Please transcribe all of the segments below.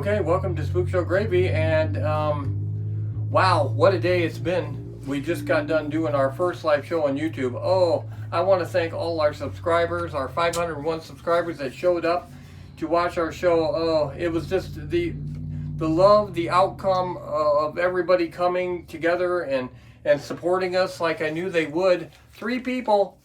Okay, welcome to Spook Show Gravy, and wow, what a day it's been. We just got done doing our first live show on YouTube. Oh, I want to thank all our subscribers, our 501 subscribers that showed up to watch our show. Oh, it was just the love, the outcome of everybody coming together and supporting us like I knew they would. Three people.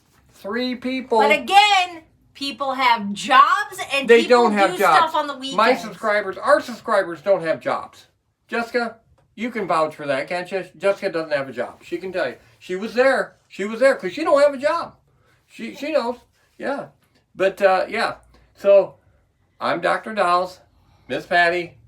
But again, people have jobs and they people don't have do jobs. stuff on the weekends. My subscribers, our subscribers don't have jobs. Jessica, you can vouch for that, can't you? Jessica doesn't have a job. She can tell you. She was there because she don't have a job. She knows. Yeah. But, yeah. So, I'm Dr.Dollz, Miss Patty,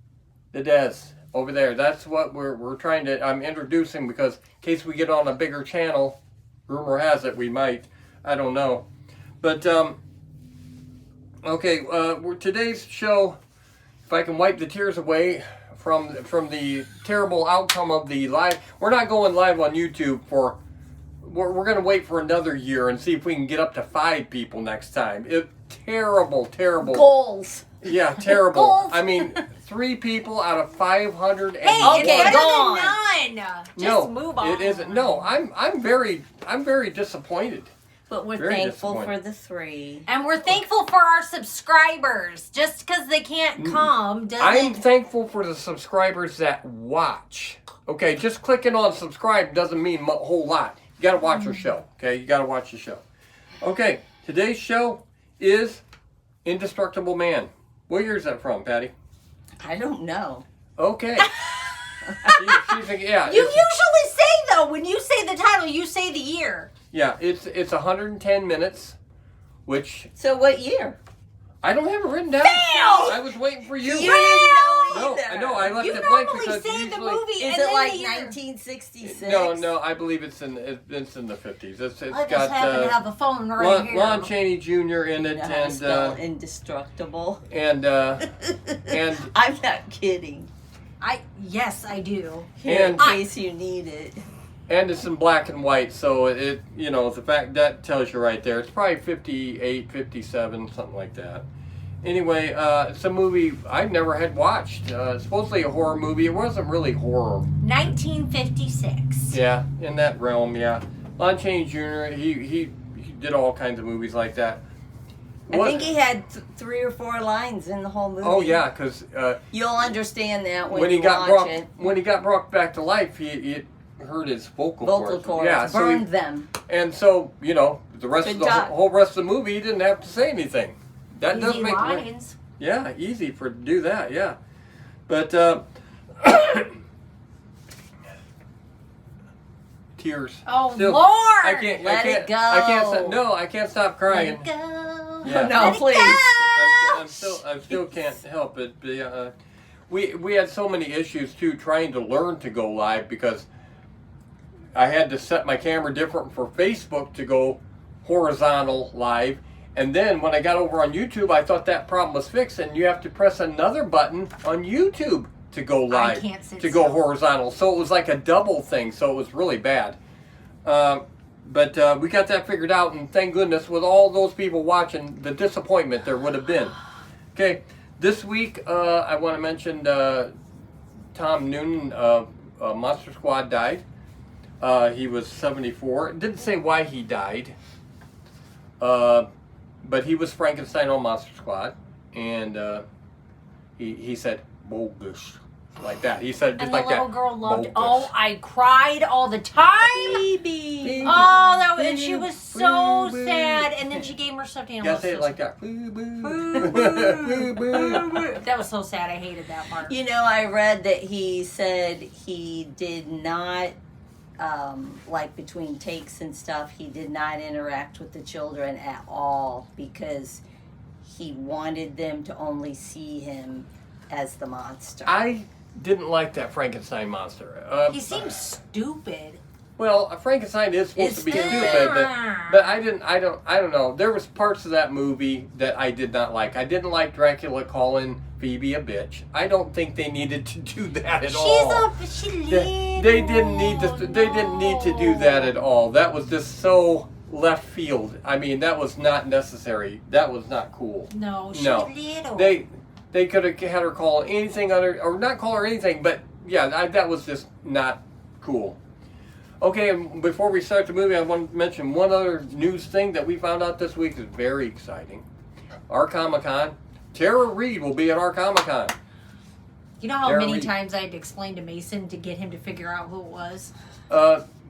the Des over there. That's what we're trying to, I'm introducing because in case we get on a bigger channel, rumor has it we might. I don't know. But, okay, today's show, if I can wipe the tears away from the terrible outcome of the live, we're not going live on YouTube for, we're going to wait for another year and see if we can get up to 5 people next time. Terrible. Goals. Yeah, terrible. Goals. I mean, 3 people out of 500. Hey, and it's better one. than none. Just move on. It isn't. No, I'm very disappointed. But we're Very thankful for the 3. And we're thankful for our subscribers. Just because they can't come doesn't... I'm thankful for the subscribers that watch. Okay, just clicking on subscribe doesn't mean a whole lot. You got to watch your show. Okay, you got to watch the show. Okay, today's show is Indestructible Man. What year is that from, Patty? I don't know. Okay. Yeah. You usually say, though, when you say the title, you say the year. Yeah, it's 110 minutes, which... So what year? I don't have it written down. Fail! I was waiting for you. You didn't know either. No, I know. I left You it blank normally because say usually... the movie Is and it then like the year. 1966? No, I believe it's in the 50s. It's I got just happen to have a phone right here. Lon Chaney Jr. in it, You know how to spell Indestructible? and I'm not kidding. Yes, I do. Here, in And- case you need it. and it's in black and white, so it the fact that tells you right there. It's probably 58, 57, something like that. Anyway, it's a movie I've never had watched. It's supposedly a horror movie. It wasn't really horror. 1956. Yeah, in that realm, yeah. Lon Chaney Jr., he did all kinds of movies like that. I think he had 3 or 4 lines in the whole movie. Oh, yeah, because... You'll understand that when he you got watch it. When he got brought back to life, he hurt his vocal cords. Yeah, burned them. And so, the rest Good of the job. whole rest of the movie, he didn't have to say anything. That does Easy make lines. Yeah, easy to do that, yeah. But, tears. Oh, Still, Lord! I can't go. I can't stop crying. Let it go. Yeah. No, Let it please. go. I still can't help it. But, we had so many issues too trying to learn to go live because I had to set my camera different for Facebook to go horizontal live, and then when I got over on YouTube, I thought that problem was fixed, and you have to press another button on YouTube to go live, I can't sit to go still. horizontal. So it was like a double thing. So it was really bad. But we got that figured out, and thank goodness, with all those people watching, the disappointment there would have been. Okay, this week I want to mention Tom Noonan, Monster Squad died. He was 74. It didn't say why he died, but he was Frankenstein on Monster Squad, and he said bogus. Like that. He said it just And like the that. little girl loved it. Bogus. Oh, I cried all the time. Baby. Oh, that was, and she was so sad. And then she gave her stuffed You animal. gotta say it like that. Boo, boo. Boo, Boo, boo. That was so sad. I hated that part. You know, I read that he said he did not, like between takes and stuff, he did not interact with the children at all because he wanted them to only see him as the monster. I didn't like that Frankenstein monster. He seems stupid. Well, Frankenstein is supposed to be It's stupid, but I don't know. There was parts of that movie that I did not like. I didn't like Dracula calling Phoebe a bitch. I don't think they needed to do that at all. They didn't need to. They didn't need to do that at all. That was just so left field. I mean, that was not necessary. That was not cool. No, she's No. little. They could have had her call anything other, or not call her anything, but yeah, that was just not cool. Okay, and before we start the movie, I want to mention one other news thing that we found out this week is very exciting. Our Comic-Con, Tara Reid will be at our Comic-Con. You know how Tara many Reid. times I had to explain to Mason to get him to figure out who it was?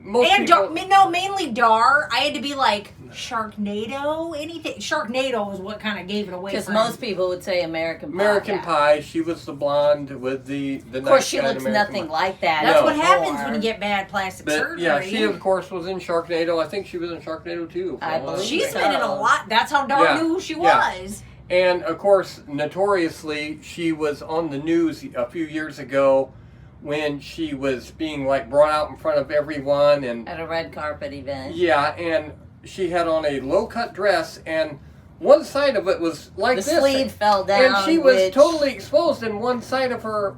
Most And people, mainly Dar. I had to be like, Sharknado? Anything. Sharknado was what kind of gave it away. Because for most him. people would say American Pie. American Yeah. Pie, she was the blonde with the Of course, she nice guy in looks American nothing Pie. like that. That's No. what happens when Or- you get bad plastic But surgery. yeah, she of course was in Sharknado. I think she was in Sharknado too. I believe She's so. been in a lot. That's how Dar Yeah. knew who she Yeah. was. And of course, notoriously, she was on the news a few years ago when she was being like brought out in front of everyone, and At a red carpet event. yeah, and she had on a low-cut dress, and one side of it was like The this, sleeve fell down. and she was which- totally exposed in one side of her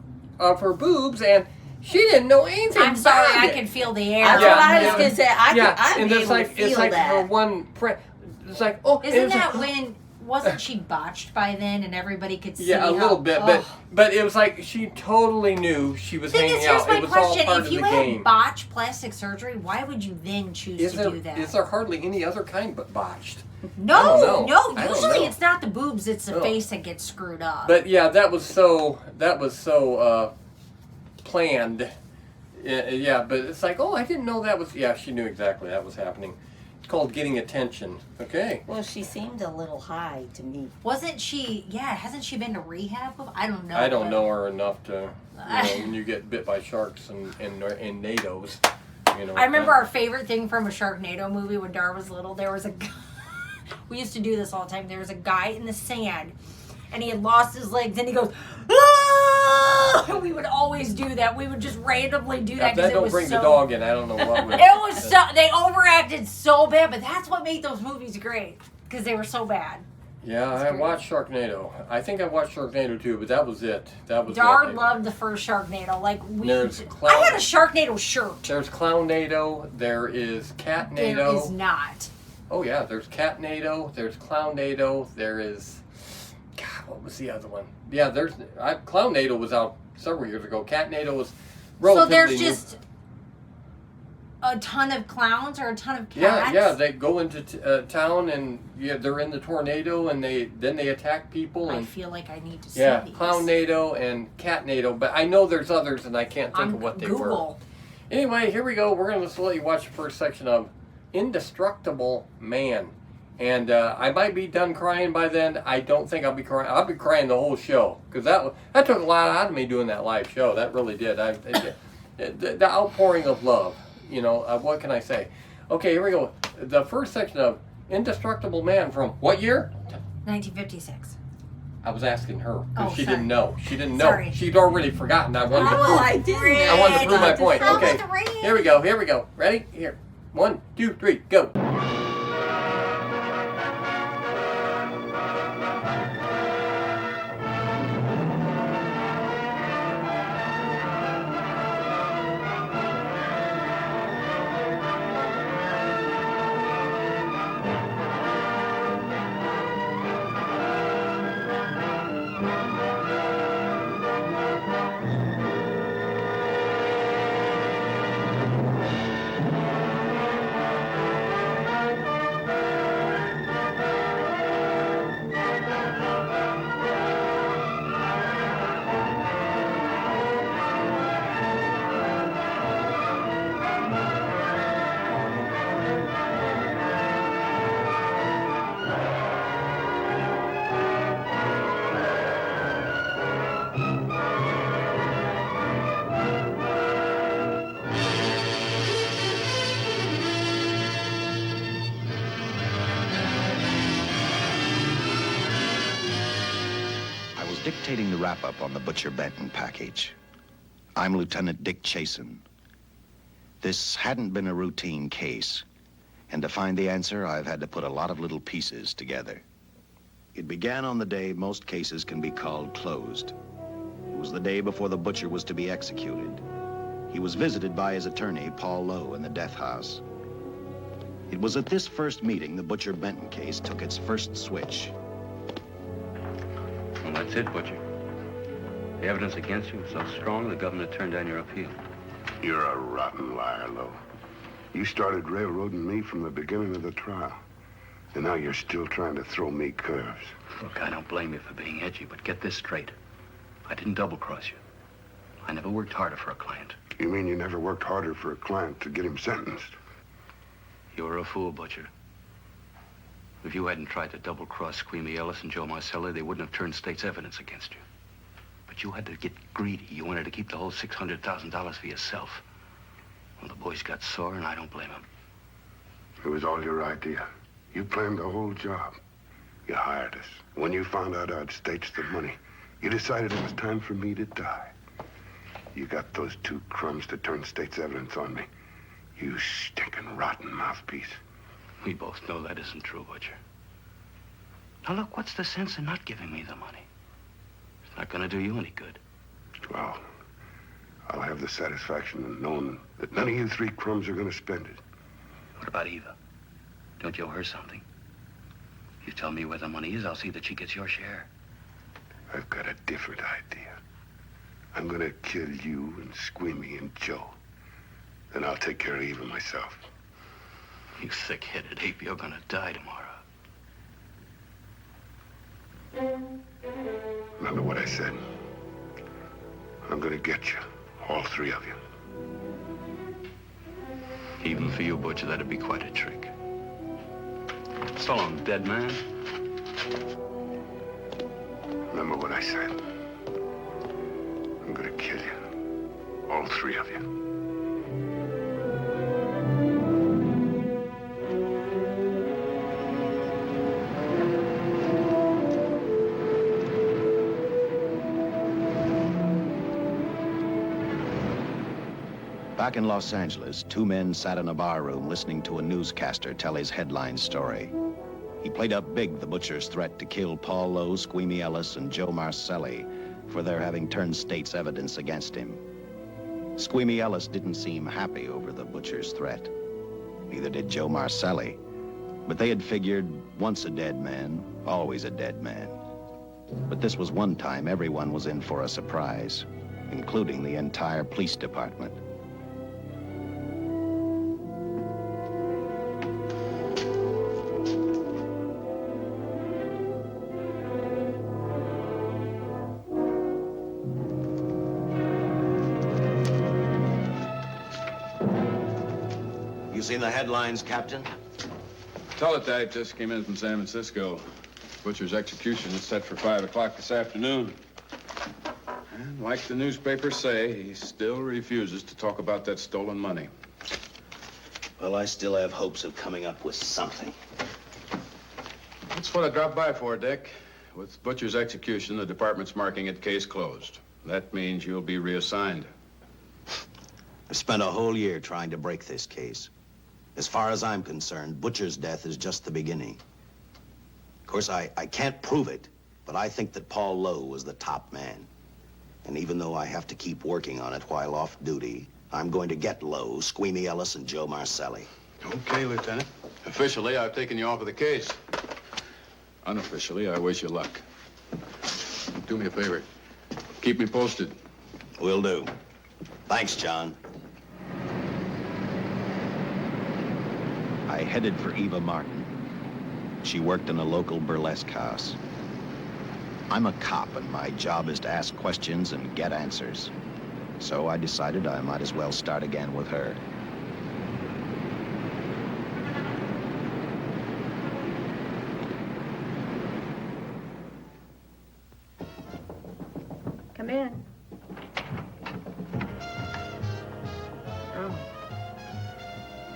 boobs, and she didn't know anything. I'm sorry, about I it. can feel the air. That's Yeah, what I was yeah. going to say. I'd and be it's able like to feel it's like that. her one friend. It's like, oh, and Isn't it was that like, when wasn't she botched by then and everybody could see? yeah, a how, little bit, but it was like she totally knew she was Thing hanging is, here's out. my It was all question: part if of you the had game. botched plastic surgery, why would you then choose to do that? Is there hardly any other kind but botched? No, I don't know. no. I don't Usually know. it's not the boobs; it's the No. face that gets screwed up. But yeah, that was so planned. Yeah, but it's like, oh, I didn't know that was. Yeah, she knew exactly that was happening. It's called getting attention. Okay. Well, she seemed a little high to me. Wasn't she? Yeah, hasn't she been to rehab? I don't know. I don't but- know her enough to, when you get bit by sharks and NATOs, you know. I remember our favorite thing from a Sharknado movie when Dar was little. There was a guy, we used to do this all the time. There was a guy in the sand, and he had lost his legs, and he goes, "Ah!" And we would always do that. We would just randomly do that If because that it don't was bring so. the dog in, I don't know what would. It was so. They overacted so bad, but that's what made those movies great because they were so bad. Yeah, I great. watched Sharknado. I think I watched Sharknado too, but that was it. That was Dar it. loved the first Sharknado. Like There's I Clown- had a Sharknado shirt. There's Clownnado. There is Catnado. There is not. Oh yeah, there's Catnado. There's Clownnado. There is. God, what was the other one? Yeah, Clownnado was out several years ago. Catnado was So relatively there's new. just a ton of clowns or a ton of cats. Yeah. They go into town and they're in the tornado and then they attack people I and feel like I need to see yeah, these. Clownnado and Catnado. But I know there's others and I can't think On of what they were. Google. Anyway, here we go. We're going to just let you watch the first section of Indestructible Man. And I might be done crying by then. I don't think I'll be crying. I'll be crying the whole show. Because that took a lot out of me doing that live show. That really did. The outpouring of love. You know, what can I say? Okay, here we go. The first section of Indestructible Man from what year? 1956. I was asking her. Because Oh, she sorry. didn't know. She didn't know. Sorry. She'd already forgotten. I wanted to prove. I didn't. I wanted to prove my point. I Okay, was ready. here we go. Ready? Here. 1, 2, 3, go. I was dictating the wrap-up on the Butcher Benton package. I'm Lieutenant Dick Chasen. This hadn't been a routine case, and to find the answer, I've had to put a lot of little pieces together. It began on the day most cases can be called closed. It was the day before the butcher was to be executed. He was visited by his attorney, Paul Lowe, in the death house. It was at this first meeting the Butcher Benton case took its first switch. Well, that's it, Butcher. The evidence against you was so strong, the governor turned down your appeal. You're a rotten liar, Lowe. You started railroading me from the beginning of the trial. And now you're still trying to throw me curves. Look, I don't blame you for being edgy, but get this straight. I didn't double-cross you. I never worked harder for a client. You mean you never worked harder for a client to get him sentenced? You were a fool, Butcher. If you hadn't tried to double-cross Squeamy Ellis and Joe Marcelli, they wouldn't have turned state's evidence against you. But you had to get greedy. You wanted to keep the whole $600,000 for yourself. Well, the boys got sore, and I don't blame them. It was all your idea. You planned the whole job. You hired us. When you found out I'd staged the money, you decided it was time for me to die. You got those two crumbs to turn state's evidence on me. You stinking rotten mouthpiece. We both know that isn't true, Butcher. Now, look, what's the sense in not giving me the money? It's not going to do you any good. Well, I'll have the satisfaction of knowing that none of you three crumbs are going to spend it. What about Eva? Don't you owe her something? You tell me where the money is, I'll see that she gets your share. I've got a different idea. I'm going to kill you and Squeamy and Joe. Then I'll take care of Eva myself. You thick-headed ape, you're going to die tomorrow. Remember what I said? I'm going to get you. All three of you. Even for you, Butcher, that'd be quite a trick. So long, dead man. Remember what I said? I'm going to kill you. All three of you. Back in Los Angeles, two men sat in a bar room listening to a newscaster tell his headline story. He played up big the butcher's threat to kill Paul Lowe, Squeamy Ellis, and Joe Marcelli for their having turned state's evidence against him. Squeamy Ellis didn't seem happy over the butcher's threat. Neither did Joe Marcelli. But they had figured, once a dead man, always a dead man. But this was one time everyone was in for a surprise, including the entire police department. Seen the headlines, Captain? Teletype just came in from San Francisco. Butcher's execution is set for 5 o'clock this afternoon. And like the newspapers say, he still refuses to talk about that stolen money. Well, I still have hopes of coming up with something. That's what I dropped by for, Dick. With Butcher's execution, the department's marking it case closed. That means you'll be reassigned. I've spent a whole year trying to break this case. As far as I'm concerned, Butcher's death is just the beginning. Of course, I can't prove it, but I think that Paul Lowe was the top man. And even though I have to keep working on it while off duty, I'm going to get Lowe, Squeamy Ellis, and Joe Marcelli. Okay, Lieutenant. Officially, I've taken you off of the case. Unofficially, I wish you luck. Do me a favor. Keep me posted. Will do. Thanks, John. I headed for Eva Martin. She worked in a local burlesque house. I'm a cop, and my job is to ask questions and get answers. So I decided I might as well start again with her. Come in. Oh.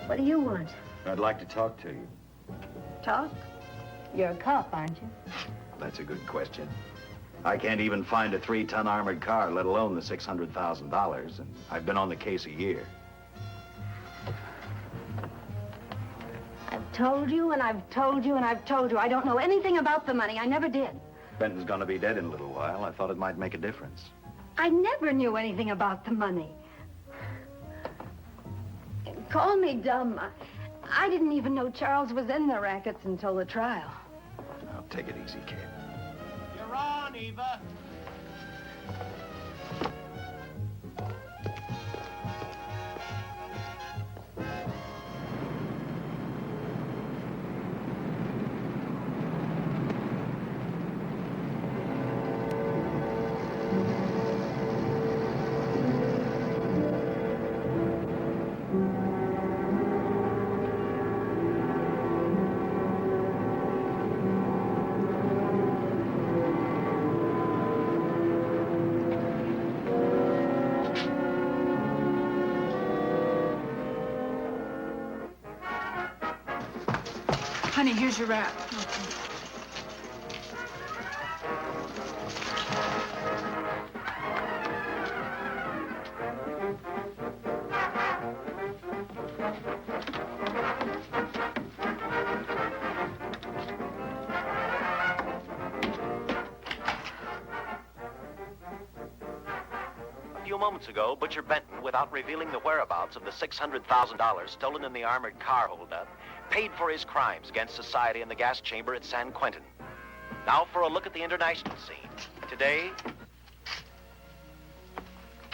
What do you want? I'd like to talk to you. Talk? You're a cop, aren't you? That's a good question. I can't even find a 3-ton armored car, let alone the $600,000, and I've been on the case a year. I've told you, and I've told you, and I've told you. I don't know anything about the money. I never did. Benton's gonna be dead in a little while. I thought it might make a difference. I never knew anything about the money. Call me dumb. I didn't even know Charles was in the rackets until the trial. I'll take it easy, kid. You're on, Eva. Honey, here's your wrap. A few moments ago, Butcher Benton, without revealing the whereabouts of the $600,000 stolen in the armored car holdup, paid for his crimes against society in the gas chamber at San Quentin. Now for a look at the international scene. Today...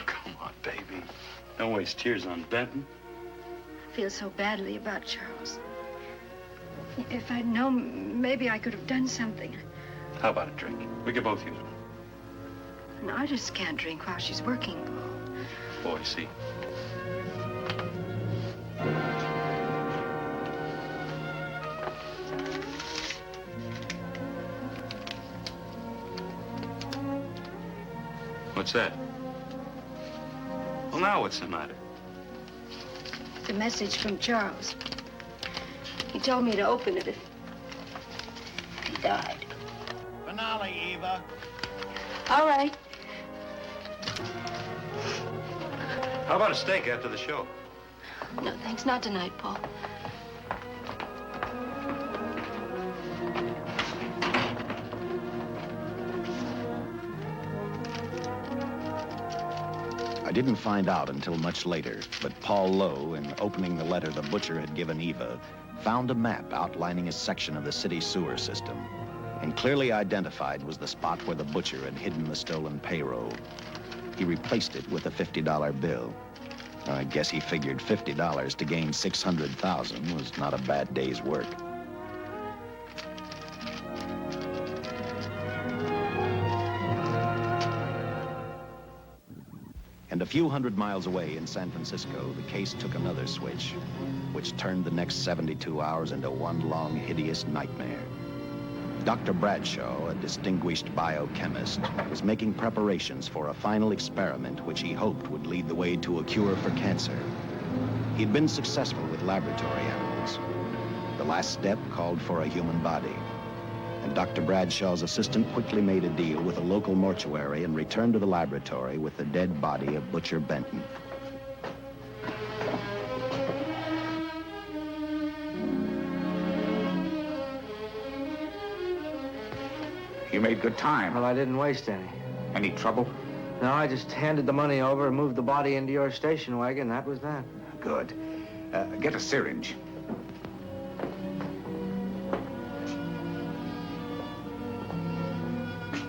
Come on, baby. Don't waste tears on Benton. I feel so badly about Charles. If I'd known, maybe I could have done something. How about a drink? We could both use one. An artist can't drink while she's working. Boy, see. What's that? Well, now what's the matter? It's a message from Charles. He told me to open it if he died. Finale, Eva. All right. How about a steak after the show? No, thanks. Not tonight, Paul. I didn't find out until much later, but Paul Lowe, in opening the letter the butcher had given Eva, found a map outlining a section of the city sewer system, and clearly identified was the spot where the butcher had hidden the stolen payroll. He replaced it with a $50 bill. I guess he figured $50 to gain $600,000 was not a bad day's work. And a few hundred miles away in San Francisco, the case took another switch, which turned the next 72 hours into one long, hideous nightmare. Dr. Bradshaw, a distinguished biochemist, was making preparations for a final experiment which he hoped would lead the way to a cure for cancer. He'd been successful with laboratory animals. The last step called for a human body. And Dr. Bradshaw's assistant quickly made a deal with a local mortuary and returned to the laboratory with the dead body of Butcher Benton. You made good time. Well, I didn't waste any. Any trouble? No, I just handed the money over and moved the body into your station wagon. That was that. Good. Get a syringe.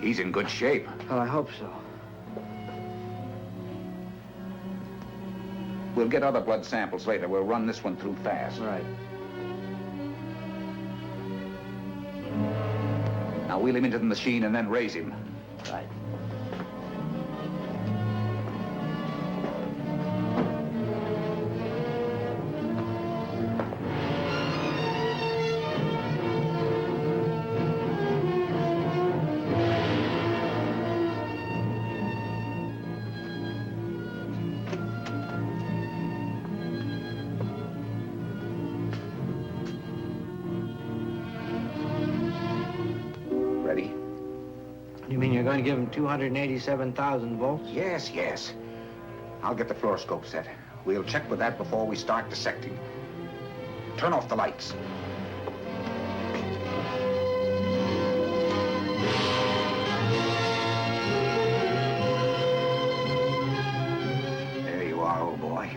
He's in good shape. Well, I hope so. We'll get other blood samples later. We'll run this one through fast. Right. Now wheel him into the machine and then raise him. Right. Ready? You mean you're going to give him 287,000 volts? Yes, yes. I'll get the fluoroscope set. We'll check with that before we start dissecting. Turn off the lights. There you are, old boy.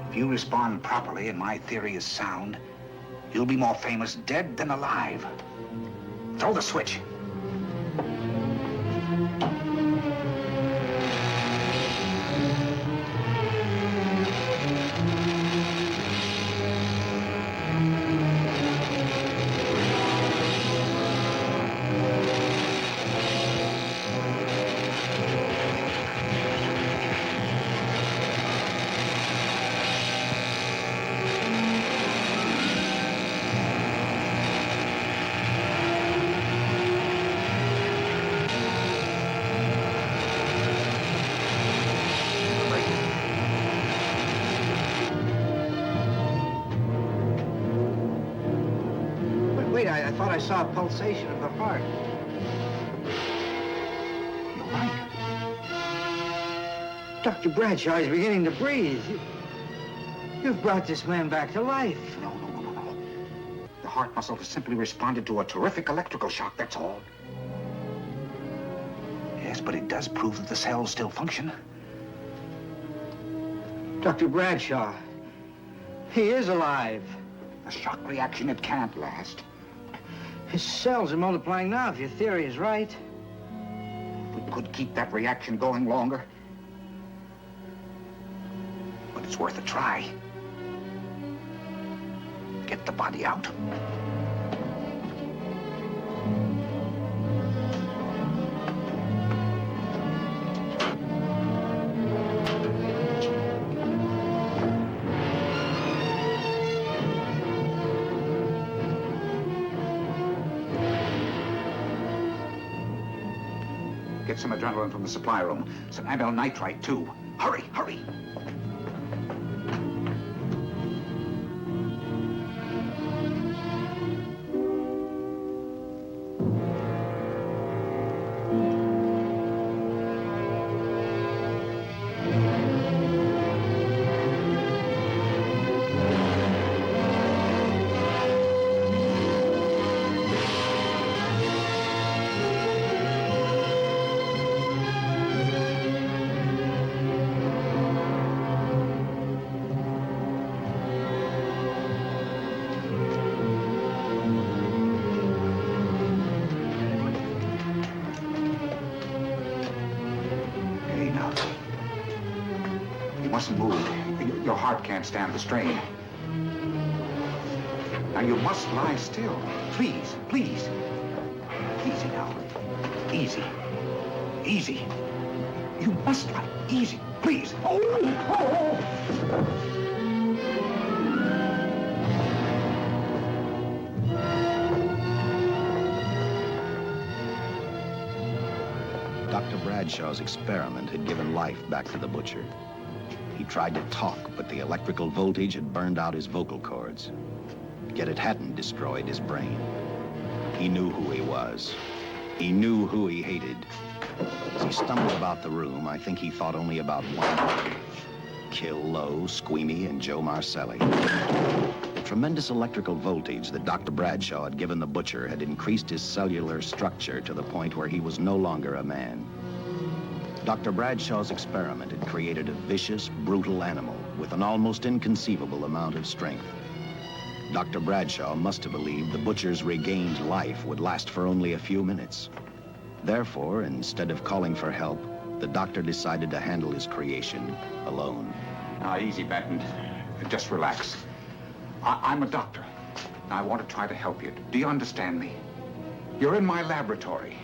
If you respond properly and my theory is sound, you'll be more famous dead than alive. Throw the switch. thought I saw a pulsation of the heart. You're right. Dr. Bradshaw is beginning to breathe. You've brought this man back to life. No. The heart muscle has simply responded to a terrific electrical shock, that's all. Yes, but it does prove that the cells still function. Dr. Bradshaw, he is alive. A shock reaction, it can't last. His cells are multiplying now, if your theory is right. We could keep that reaction going longer. But it's worth a try. Get the body out. Get some adrenaline from the supply room. Some amyl nitrite, too. Hurry! Mustn't move. Your heart can't stand the strain. Now, you must lie still. Please. Easy now. Easy. You must lie. Easy, please. Dr. Bradshaw's experiment had given life back to the butcher. He tried to talk, but the electrical voltage had burned out his vocal cords. Yet it hadn't destroyed his brain. He knew who he was. He knew who he hated. As he stumbled about the room, I think he thought only about one: kill Lowe, Squeamy, and Joe Marcelli. The tremendous electrical voltage that Dr. Bradshaw had given the butcher had increased his cellular structure to the point where he was no longer a man. Dr. Bradshaw's experiment had created a vicious, brutal animal with an almost inconceivable amount of strength. Dr. Bradshaw must have believed the butcher's regained life would last for only a few minutes. Therefore, instead of calling for help, the doctor decided to handle his creation alone. Now, easy, Benton. Just relax. I'm a doctor. I want to try to help you. Do you understand me? You're in my laboratory.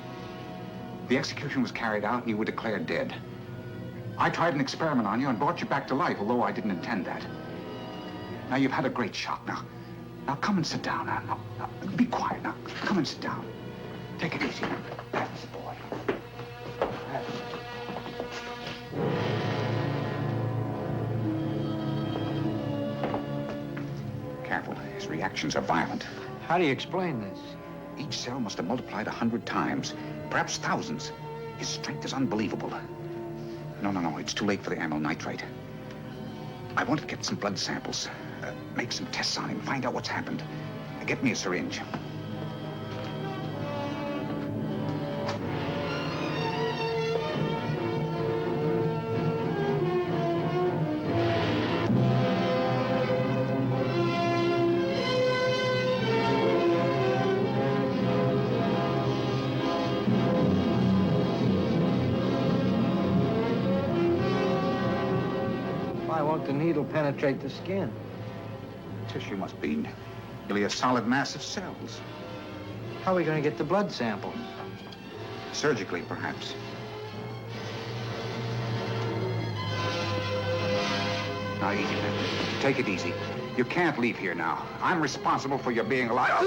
The execution was carried out and you were declared dead. I tried an experiment on you and brought you back to life, although I didn't intend that. Now, you've had a great shock. Now come and sit down. Now, be quiet. Now, come and sit down. Take it easy. That's the boy. Careful. His reactions are violent. How do you explain this? Each cell must have multiplied 100 times, perhaps thousands. His strength is unbelievable. No, it's too late for the amyl nitrite. I want to get some blood samples, make some tests on him, find out what's happened. Get me a syringe. Why won't the needle penetrate the skin? Tissue must be nearly a solid mass of cells. How are we going to get the blood sample? Surgically, perhaps. Now, easy, Benton. Take it easy. You can't leave here now. I'm responsible for your being alive.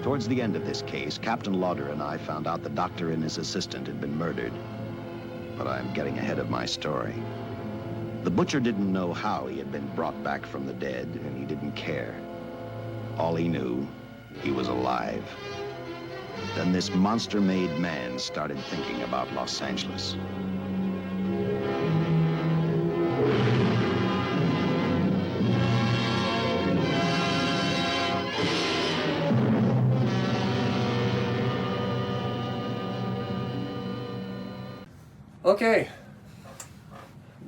Towards the end of this case, Captain Lauder and I found out the doctor and his assistant had been murdered. But I'm getting ahead of my story. The butcher didn't know how he had been brought back from the dead, and he didn't care. All he knew, he was alive. Then this monster-made man started thinking about Los Angeles. Okay.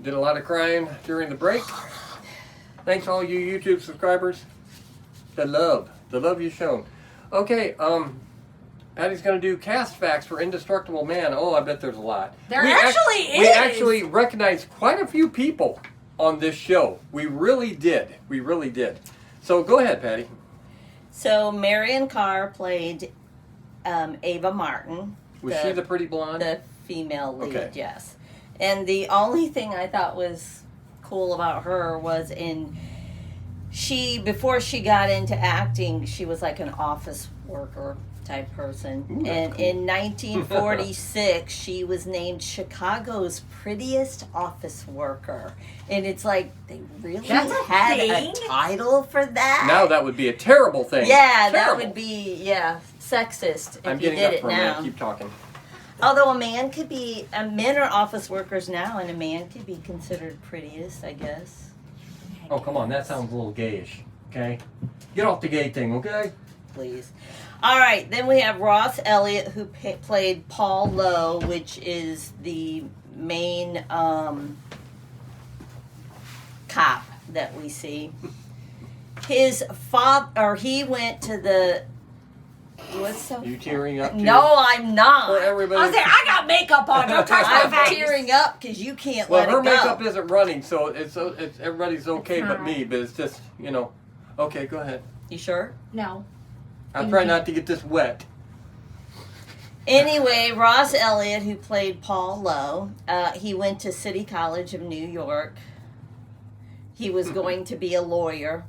Did a lot of crying during the break. Thanks all you YouTube subscribers. The love you've shown. Okay, Patty's gonna do cast facts for Indestructible Man. Oh, I bet there's a lot. There actually is. We actually recognized quite a few people on this show. We really did. We really did. So go ahead, Patty. So Marion Carr played Ava Martin. Was she the pretty blonde? The female lead, Okay. yes. And the only thing I thought was cool about her was before she got into acting, she was like an office worker type person. Ooh, and cool. in 1946, she was named Chicago's prettiest office worker. And it's like, they really That's a had thing? a title for that? Now that would be a terrible thing. Yeah, that Terrible. would be, sexist if I'm you getting did up it for a now. minute. Keep talking. Although men are office workers now, and a man could be considered prettiest, I guess. Oh, come on. That sounds a little gayish. Okay? Get off the gay thing, okay? Please. All right, then we have Ross Elliott, who played Paul Lowe, which is the main cop that we see. His father, he went to the. What's so? You tearing up? Too? No, I'm not. For everybody. I was saying, I got makeup on. Don't touch my I'm face. tearing up because you can't Well, let her it go. makeup isn't running, so it's everybody's okay It's but not. me. But it's just, Okay, go ahead. You sure? No. I'll try not to get this wet. Anyway, Ross Elliott, who played Paul Lowe, he went to City College of New York. He was going to be a lawyer.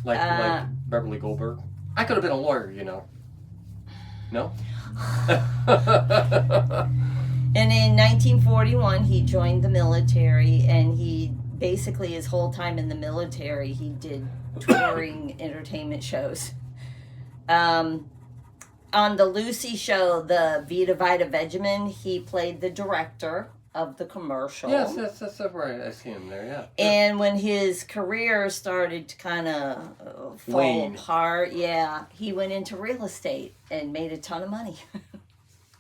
Like Beverly Goldberg. I could have been a lawyer, No? And in 1941, he joined the military, and he basically, his whole time in the military, he did touring entertainment shows. On the Lucy show, the Vita Vita Vegemin, he played the director of the commercial. Yes, that's right. I see him there, yeah. And when his career started to kind of fall Wane. apart, he went into real estate and made a ton of money.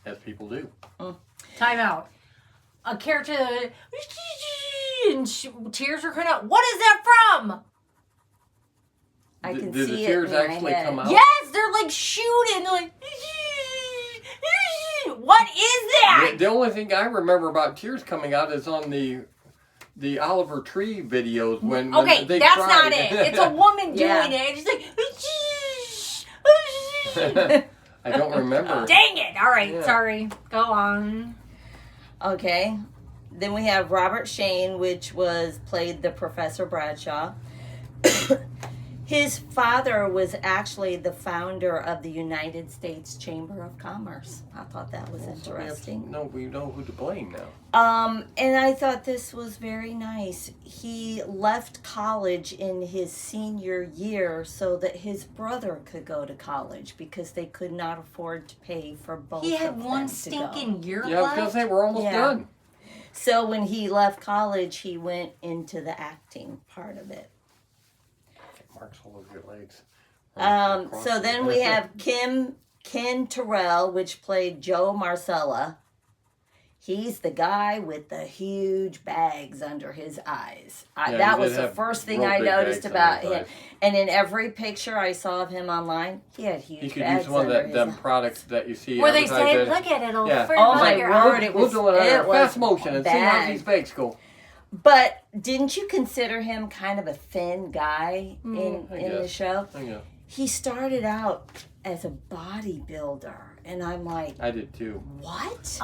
As people do. Time out. A character and tears are coming out. What is that from? I can Did see the it tears in my actually head. come out? Yes, they're like shooting. Like, what is that? The only thing I remember about tears coming out is on the Oliver Tree videos when Okay, they that's cried. not it. It's a woman doing Yeah. it. She's like, I don't remember. dang it. All right, Yeah. sorry. Go on. Okay. Then we have Robert Shane, which played the Professor Bradshaw. His father was actually the founder of the United States Chamber of Commerce. I thought that was interesting. We know who to blame now. And I thought this was very nice. He left college in his senior year so that his brother could go to college because they could not afford to pay for both He had of them one to stinking go. year Yeah, I was going to left. say, we're almost done. So when he left college, he went into the acting part of it. Marks all over your legs. So then we have Ken Terrell, which played Joe Marcella. He's the guy with the huge bags under his eyes. Yeah, that he was did the have first thing real I big noticed bags about under his him. eyes. And in every picture I saw of him online, he had huge He could bags use one of under them his eyes. products that you see. Where they advertised say, at- look at it, it'll Yeah. firm Oh up my your word, eye. it We'll was, do it on it was fast motion and see how bad. these bakes go. But didn't you consider him kind of a thin guy in I the guess. show? I know. He started out as a bodybuilder, and I'm like, I did too. what?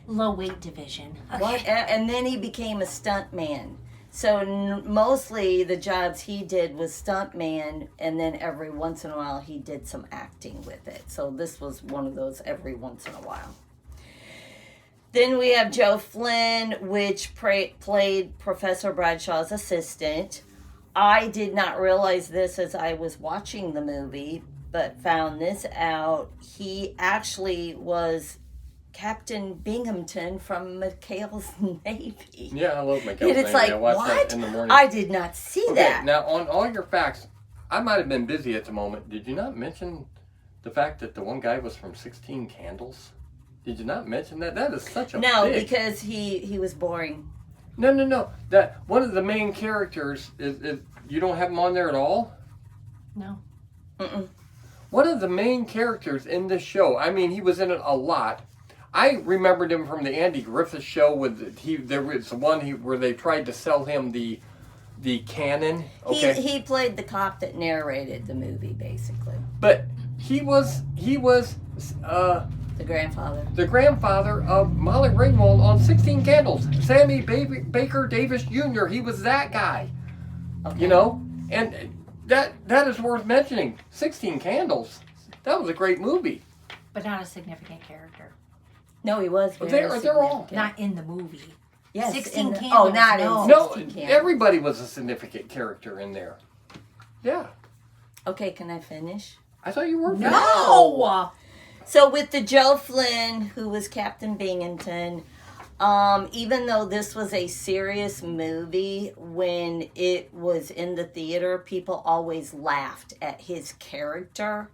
Low weight division. Okay. What? And then he became a stunt man. So mostly the jobs he did was stuntman, and then every once in a while he did some acting with it. So this was one of those every once in a while. Then we have Joe Flynn, which played Professor Bradshaw's assistant. I did not realize this as I was watching the movie, but found this out. He actually was Captain Binghamton from McHale's Navy. Yeah, I love McHale's And it's Navy. like, I watched what? that in the morning. I did not see Okay, that. now on all your facts, I might have been busy at the moment. Did you not mention the fact that the one guy was from 16 Candles? Did you not mention that? That is such a No, big... because he was boring. No. That one of the main characters is you don't have him on there at all? No. Mm-mm. One of the main characters in this show, I mean, he was in it a lot. I remembered him from the Andy Griffith show with there was one where they tried to sell him the cannon. Okay. He played the cop that narrated the movie, basically. But he was the grandfather. The grandfather of Molly Ringwald on 16 Candles. Sammy Baker Davis Jr. He was that guy. Okay. You know? And that is worth mentioning. 16 Candles. That was a great movie. But not a significant character. No, he was very they're all. Not in the movie. Yes, 16 Candles. Oh, not no. in 16 No, Candles. everybody was a significant character in there. Yeah. Okay, can I finish? I thought you were. No! So with the Joe Flynn, who was Captain Binghamton, even though this was a serious movie, when it was in the theater, people always laughed at his character.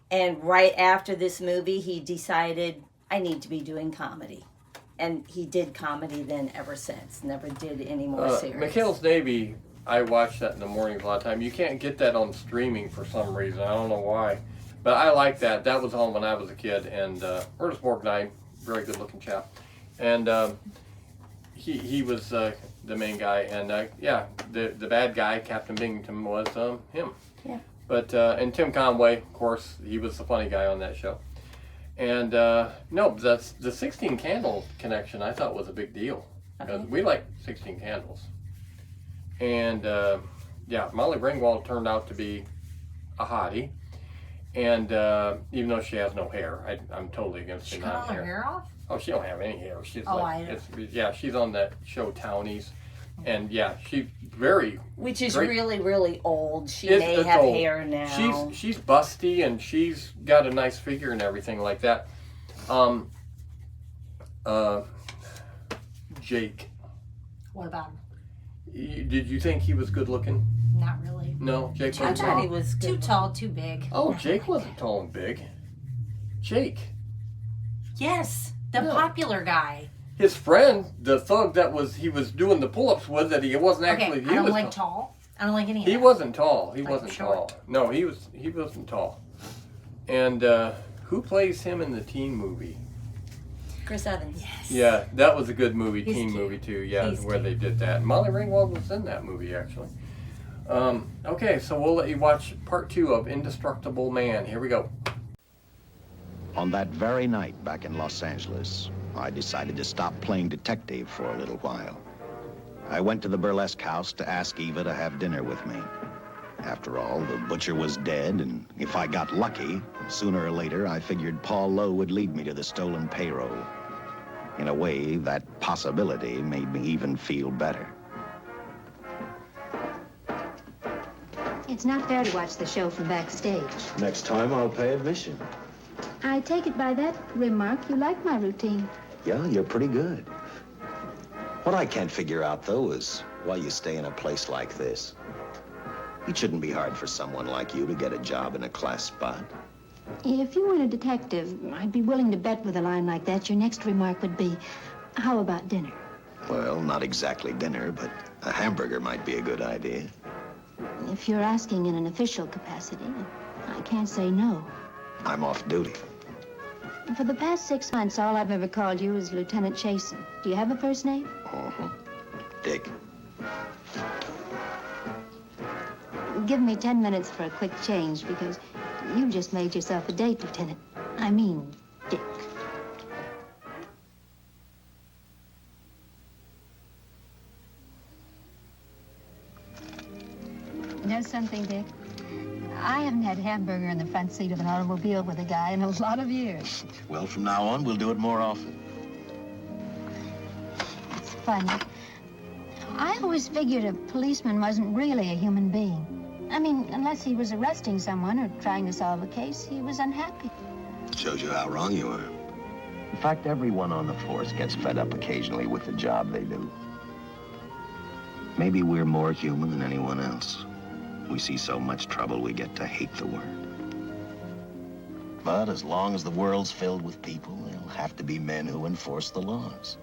And right after this movie, he decided, I need to be doing comedy. And he did comedy then ever since. Never did any more serious. McHale's Navy, I watch that in the mornings a lot of time. You can't get that on streaming for some reason. I don't know why. But I like that. That was on when I was a kid. And Ernest Borgnine, very good looking chap. And he was the main guy. And the bad guy, Captain Binghamton, was him. Yeah. But and Tim Conway, of course, he was the funny guy on that show. And no, that's the 16 Candles connection I thought was a big deal. Because we like 16 Candles. And Molly Ringwald turned out to be a hottie. And even though she has no hair, I'm totally against She the cut all her non-hair. hair off? Oh, she don't have any hair. She's I she's on that show Townies. And she's very Which is great. really, really old. She may have old. hair now. She's busty and she's got a nice figure and everything like that. Jake. What about him? Did you think he was good looking? Not really. No, Jake I wasn't. thought he was Too good. tall, too big. Oh, Jake wasn't tall and big. Jake. Yes, the No. popular guy. His friend, the thug he was doing the pull-ups with, that he wasn't actually. Okay, He I don't was like tall. I don't like any of He that. wasn't tall. He Like wasn't short. tall. No, he wasn't tall. And who plays him in the teen movie? Chris Evans. Yes. Yeah, that was a good movie, He's teen cute. movie too. Yeah, He's where cute. they did that. Molly Ringwald was in that movie actually. Okay, so we'll let you watch part 2 of Indestructible Man. Here we go. On that very night back in Los Angeles, I decided to stop playing detective for a little while. I went to the burlesque house to ask Eva to have dinner with me. After all, the butcher was dead, and if I got lucky, sooner or later I figured Paul Lowe would lead me to the stolen payroll. In a way, that possibility made me even feel better. It's not fair to watch the show from backstage. Next time I'll pay admission. I take it by that remark you like my routine. Yeah, you're pretty good. What I can't figure out, though, is why you stay in a place like this. It shouldn't be hard for someone like you to get a job in a class spot. If you weren't a detective, I'd be willing to bet with a line like that your next remark would be, how about dinner? Well, not exactly dinner, but a hamburger might be a good idea. If you're asking in an official capacity, I can't say no. I'm off duty. For the past 6 months, all I've ever called you is Lieutenant Chasen. Do you have a first name? Uh-huh. Dick. Give me 10 minutes for a quick change, because you just made yourself a date, Lieutenant. I mean, Dick. something, Dick? I haven't had hamburger in the front seat of an automobile with a guy in a lot of years. Well, from now on, we'll do it more often. It's funny. I always figured a policeman wasn't really a human being. I mean, unless he was arresting someone or trying to solve a case, he was unhappy. Shows you how wrong you are. In fact, everyone on the force gets fed up occasionally with the job they do. Maybe we're more human than anyone else. We see so much trouble, we get to hate the word. But as long as the world's filled with people, there'll have to be men who enforce the laws.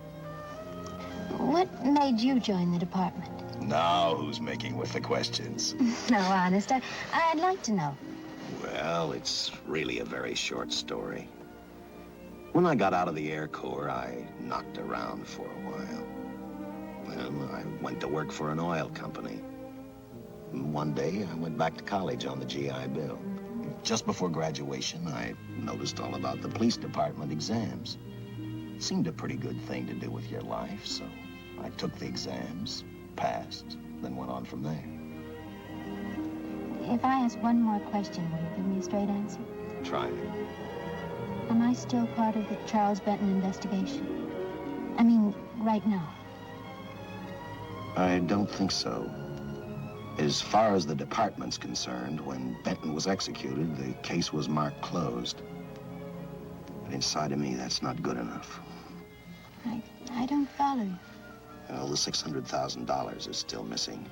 What made you join the department? Now who's making with the questions? No, honest, I'd like to know. Well, it's really a very short story. When I got out of the Air Corps, I knocked around for a while. Well, I went to work for an oil company. One day, I went back to college on the GI Bill. Just before graduation, I noticed all about the police department exams. Seemed a pretty good thing to do with your life, so I took the exams, passed, then went on from there. If I ask one more question, will you give me a straight answer? Try me. Am I still part of the Charles Benton investigation? I mean, right now. I don't think so. As far as the department's concerned, when Benton was executed, the case was marked closed. But inside of me, that's not good enough. I don't follow you. Well, the $600,000 is still missing.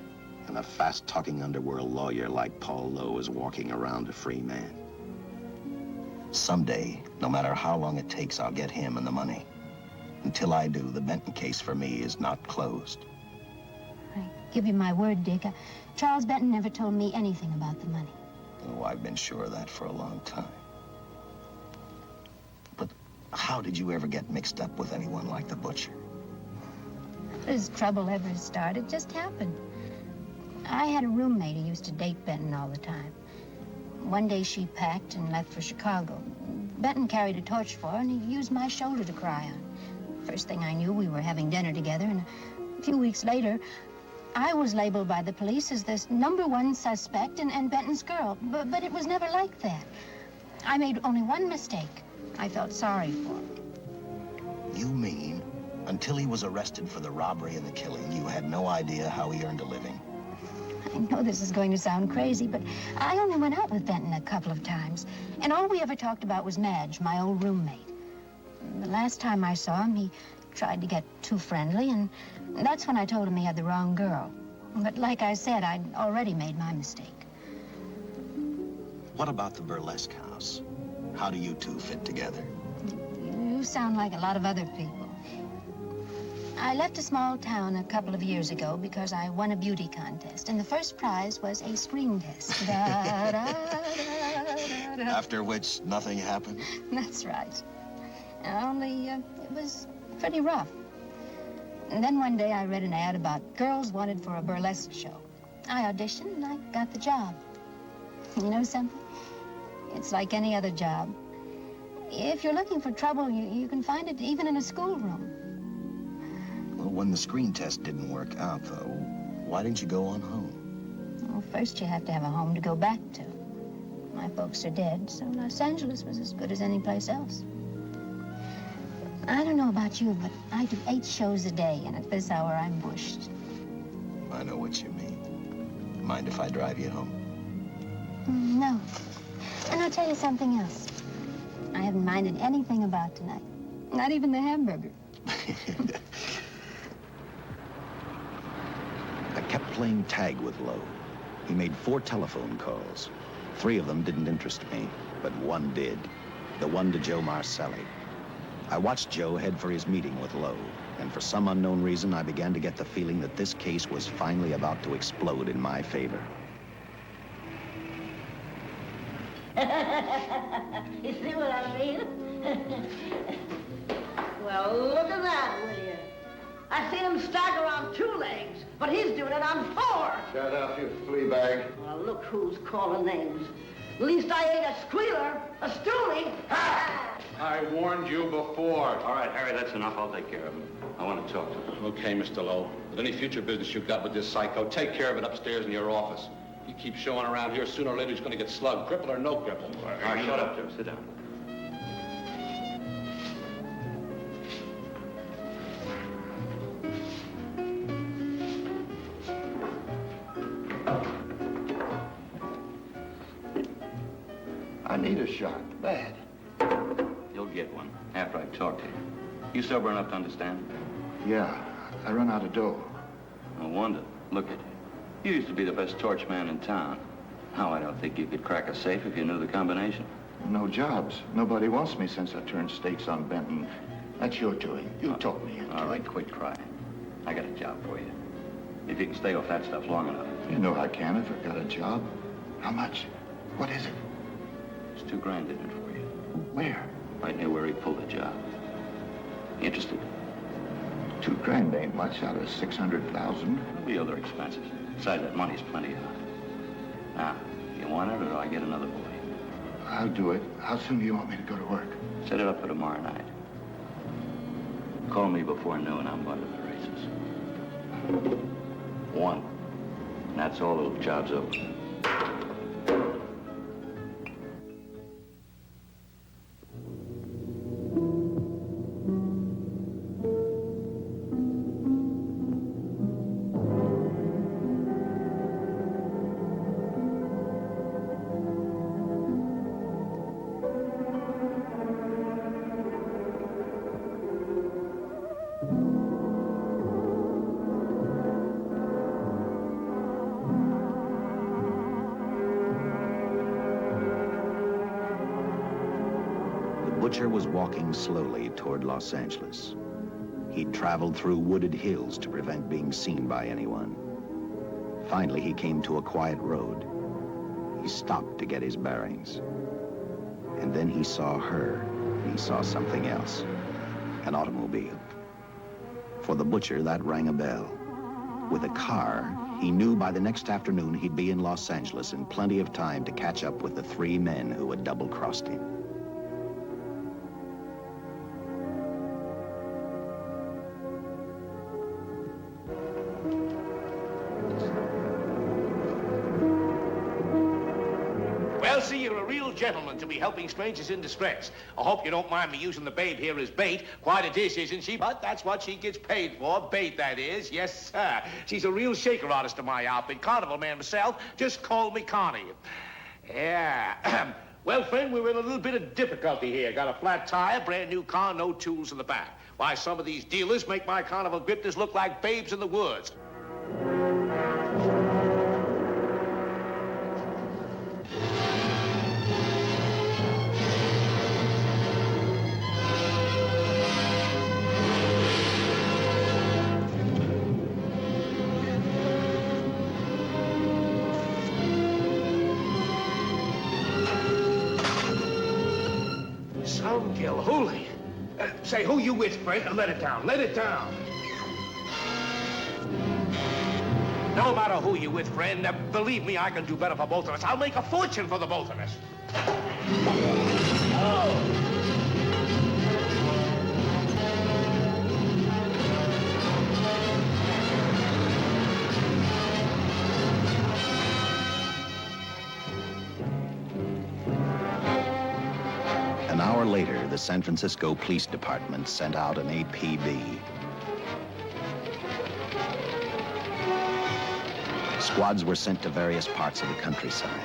And a fast-talking underworld lawyer like Paul Lowe is walking around a free man. Someday, no matter how long it takes, I'll get him and the money. Until I do, the Benton case for me is not closed. I give you my word, Dick. Charles Benton never told me anything about the money. Oh, I've been sure of that for a long time. But how did you ever get mixed up with anyone like the butcher? As trouble ever started, it just happened. I had a roommate who used to date Benton all the time. One day she packed and left for Chicago. Benton carried a torch for her, and he used my shoulder to cry on. First thing I knew, we were having dinner together, and a few weeks later, I was labeled by the police as this #1 suspect and Benton's girl. But it was never like that. I made only one mistake. I felt sorry for him. You mean, until he was arrested for the robbery and the killing, you had no idea how he earned a living? I know this is going to sound crazy, but I only went out with Benton a couple of times. And all we ever talked about was Madge, my old roommate. The last time I saw him, he tried to get too friendly, and that's when I told him he had the wrong girl. But like I said, I'd already made my mistake. What about the burlesque house? How do you two fit together? You sound like a lot of other people. I left a small town a couple of years ago because I won a beauty contest, and the first prize was a screen test. Da, da, da, da, da. After which, nothing happened? That's right. Only, it was pretty rough. And then one day I read an ad about girls wanted for a burlesque show. I auditioned and I got the job. You know something? It's like any other job. If you're looking for trouble, you can find it even in a schoolroom. Well, when the screen test didn't work out, though, why didn't you go on home? Well, first you have to have a home to go back to. My folks are dead, so Los Angeles was as good as any place else. I don't know about you, but I do 8 shows a day, and at this hour I'm bushed. I know what you mean. Mind if I drive you home? No. And I'll tell you something else. I haven't minded anything about tonight. Not even the hamburger. I kept playing tag with Lowe. He made 4 telephone calls. 3 of them didn't interest me, but one did. The one to Joe Marcelli. I watched Joe head for his meeting with Lowe, and for some unknown reason, I began to get the feeling that this case was finally about to explode in my favor. You see what I mean? Well, look at that, will you? I seen him stagger on 2 legs, but he's doing it on 4. Shut up, you flea bag. Well, look who's calling names. At least I ain't a squealer, a stoolie. I warned you before. All right, Harry, that's enough. I'll take care of him. I want to talk to him. Okay, Mr. Lowe. With any future business you've got with this psycho, take care of it upstairs in your office. You keep showing around here, sooner or later he's going to get slugged, cripple or no cripple. All right, shut up, Joe. Sit down. I need a shot, bad. You'll get one after I talk to you. You sober enough to understand? Yeah, I run out of dough. No wonder. Look at you. You used to be the best torch man in town. Now I don't think you could crack a safe if you knew the combination. No jobs. Nobody wants me since I turned stakes on Benton. That's your doing. You talked me into All right, it. quit crying. I got a job for you. If you can stay off that stuff long enough. You know I can if I've got a job. How much? What is it? There's $2,000 in it for you. Where? Right near where he pulled the job. You interested? $2,000 ain't much out of 600,000. There'll be other expenses. Besides, that money's plenty enough. Now, you want it or do I get another boy? I'll do it. How soon do you want me to go to work? Set it up for tomorrow night. Call me before noon. I'm going to the races. 1. And that's all. The job's over. Butcher was walking slowly toward Los Angeles. He'd traveled through wooded hills to prevent being seen by anyone. Finally, he came to a quiet road. He stopped to get his bearings. And then he saw her. He saw something else. An automobile. For the butcher, that rang a bell. With a car, he knew by the next afternoon he'd be in Los Angeles in plenty of time to catch up with the 3 men who had double-crossed him. Well, see, you're a real gentleman to be helping strangers in distress. I hope you don't mind me using the babe here as bait. Quite a dish, isn't she? But that's what she gets paid for. Bait, that is. Yes, sir. She's a real shaker artist of my outfit. Carnival man myself. Just call me Connie. Yeah. Well, friend, we're in a little bit of difficulty here. Got a flat tire, brand new car, no tools in the back. Why, some of these dealers make my carnival grifters look like babes in the woods. Some Gilhooly. Say, who you with, Fred? Let it down. Let it down. No matter who you with, friend, believe me, I can do better for both of us. I'll make a fortune for the both of us. Oh. An hour later, the San Francisco Police Department sent out an APB. Squads were sent to various parts of the countryside.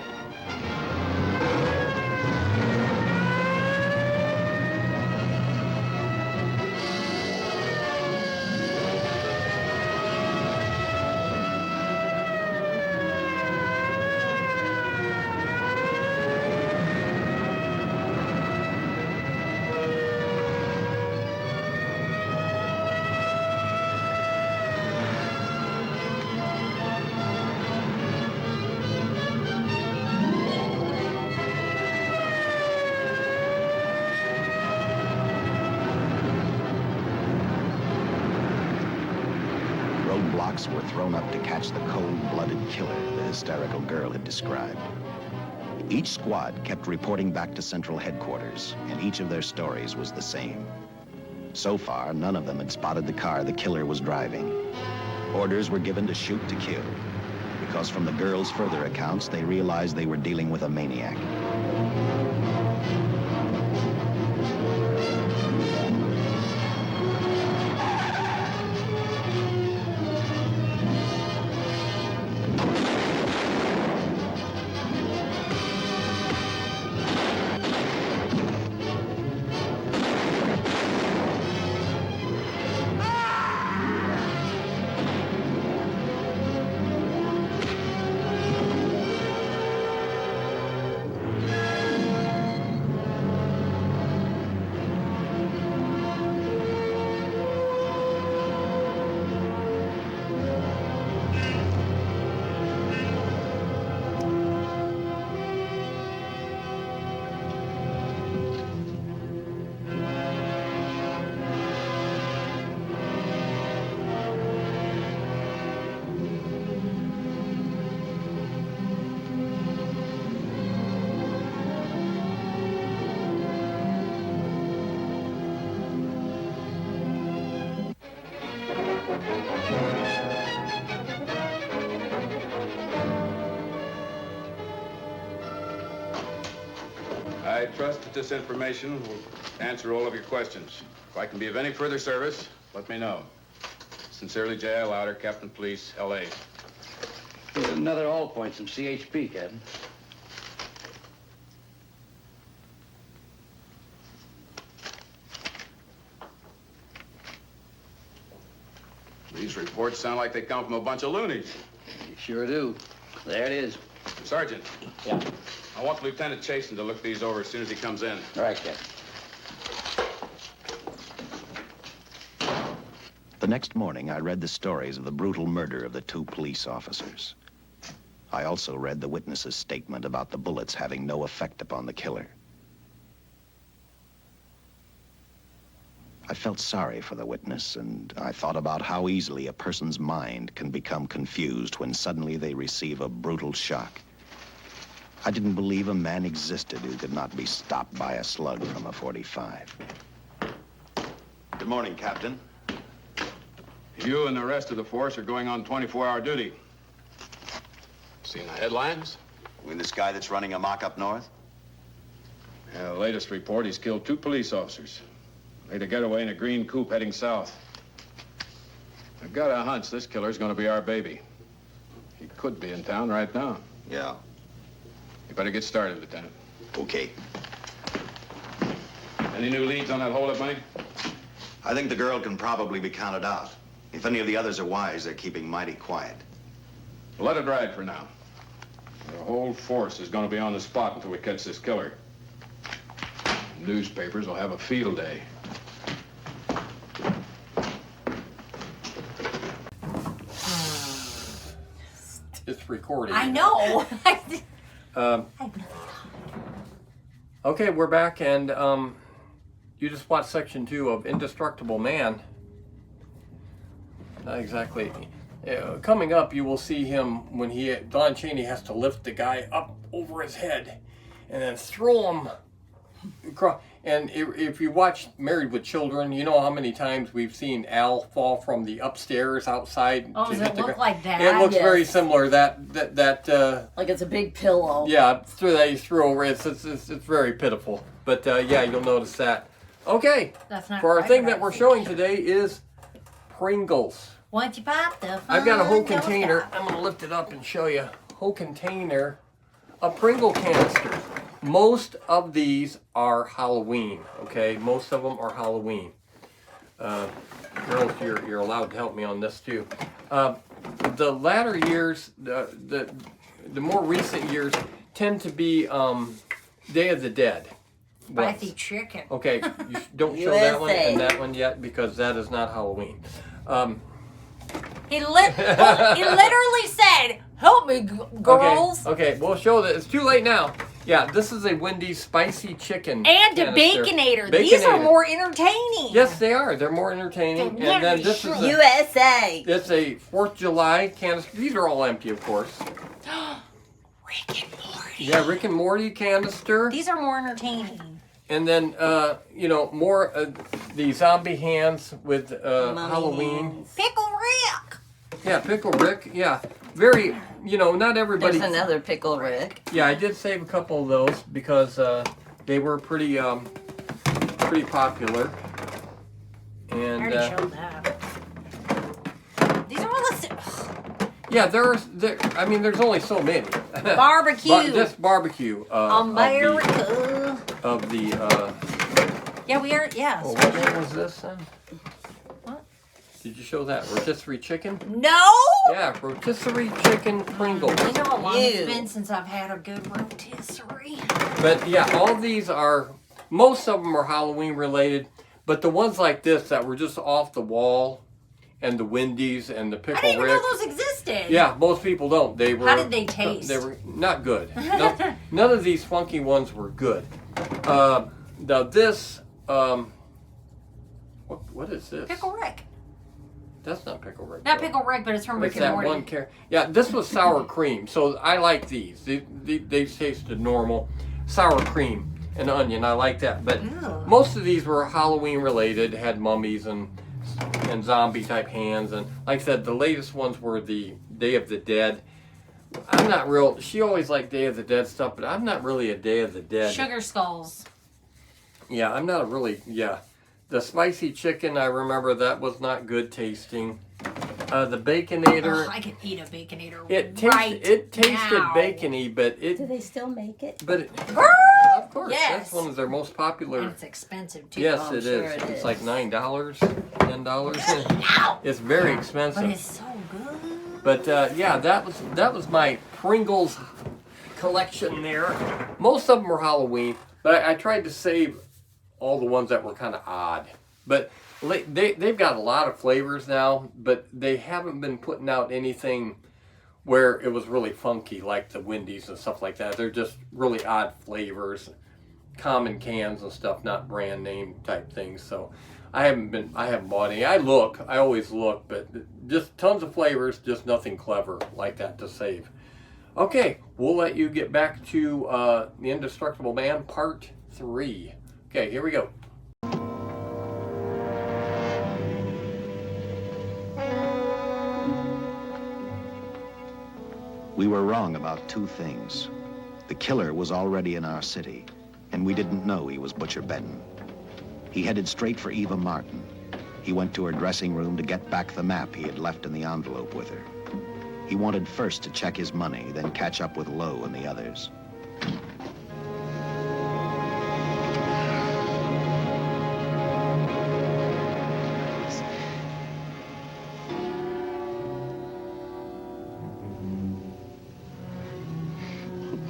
Roadblocks were thrown up to catch the cold-blooded killer the hysterical girl had described. Each squad kept reporting back to Central Headquarters, and each of their stories was the same. So far, none of them had spotted the car the killer was driving. Orders were given to shoot to kill. because from the girls' further accounts, they realized they were dealing with a maniac. I trust that this information will answer all of your questions. If I can be of any further service, let me know. Sincerely, J.I. Louder, Captain Police, L.A. Here's another all points from CHP, Captain. These reports sound like they come from a bunch of loonies. You sure do. There it is. Sergeant. Yeah. I want Lieutenant Chasen to look these over as soon as he comes in. All right, Captain. The next morning, I read the stories of the brutal murder of the 2 police officers. I also read the witness's statement about the bullets having no effect upon the killer. I felt sorry for the witness, and I thought about how easily a person's mind can become confused when suddenly they receive a brutal shock. I didn't believe a man existed who could not be stopped by a slug from a .45. Good morning, Captain. You and the rest of the force are going on 24-hour duty. Seen the headlines? You mean this guy that's running amok up north? Yeah, the latest report, he's killed 2 police officers. Made a getaway in a green coupe heading south. I've got a hunch this killer's gonna be our baby. He could be in town right now. Yeah. You better get started, Lieutenant. Okay. Any new leads on that holdup money? I think the girl can probably be counted out. If any of the others are wise, they're keeping mighty quiet. Let it ride for now. The whole force is gonna be on the spot until we catch this killer. Newspapers will have a field day. It's recording. I know. Okay, we're back, and you just watched section 2 of Indestructible Man. Not exactly. Coming up, you will see him when Don Chaney has to lift the guy up over his head and then throw him across. And if you watch Married with Children, you know how many times we've seen Al fall from the upstairs outside. Oh, does it look like that? It looks Yes. very similar. That like it's a big pillow. yeah, he threw over. It's very pitiful. But yeah, you'll notice that. Okay. That's not For our quite thing what that I we're was showing today is Pringles. Once you pop the I've got a whole fun, don't container. stop. I'm going to lift it up and show you. Whole container of Pringle canisters. Most of these are Halloween, okay? Most of them are Halloween. Girls, you're allowed to help me on this too. The latter years, the more recent years tend to be Day of the Dead. Spicy chicken. Okay, you don't show that one USA. and that one yet because that is not Halloween. He literally said, "Help me, girls." Okay, we'll show that. It's too late now. Yeah, this is a Wendy's spicy chicken And a canister. Baconator. These are more entertaining. Yes, they are. They're more entertaining. They're And then very this is a, USA. it's a 4th of July canister. These are all empty, of course. Rick and Morty. Yeah, Rick and Morty canister. These are more entertaining. And then, more the zombie hands with Halloween. hands. Pickle Rick. Yeah, Pickle Rick. Yeah. very, you know, not everybody. There's another Pickle Rick. Yeah, I did save a couple of those because they were pretty popular. And I already showed that. These are all the yeah, there's only so many. Barbecue. Just barbecue. America. Of the. Yeah, we are. Yeah. Oh, what name was this then? What? Did you show that rotisserie chicken? No. Yeah, rotisserie chicken Pringles. You know how long it's been since I've had a good rotisserie. But yeah, all these are. Most of them are Halloween related, but the ones like this that were just off the wall. And the Wendy's and the Pickle Rick. I didn't even know those existed. Yeah, most people don't. They were. How did they taste? They were not good. None of these funky ones were good. Now this, what is this? Pickle Rick. That's not Pickle Rick. Not Pickle Rick, but it's from Rick and Morty. One yeah, this was sour cream, so I like these. They tasted normal. Sour cream and onion, I like that. But most of these were Halloween related, had mummies and zombie type hands, and like I said, the latest ones were the Day of the Dead. I'm not real. She always liked Day of the Dead stuff, but I'm not really a Day of the Dead. Sugar skulls. Yeah, I'm not a really. Yeah, the spicy chicken. I remember that was not good tasting. The Baconator. Oh, I could eat a Baconator. It tasted now. bacony, but it. Do they still make it? But it, of course, yes. That's one of their most popular. And it's expensive too. Yes, I'm it sure is. it It's is. like $9, $10. It's very expensive. But it's so good. But yeah, that was my Pringles collection there. Most of them were Halloween, but I tried to save all the ones that were kind of odd. But they've got a lot of flavors now, but they haven't been putting out anything where it was really funky like the Wendy's and stuff like that. They're just really odd flavors, common cans and stuff, not brand name type things. So I haven't bought any. I always look, but just tons of flavors, just nothing clever like that to save. Okay, we'll let you get back to the Indestructible Man Part 3. Okay, here we go. We were wrong about two things. The killer was already in our city, and we didn't know he was Butcher Benton. He headed straight for Eva Martin. He went to her dressing room to get back the map he had left in the envelope with her. He wanted first to check his money, then catch up with Lowe and the others.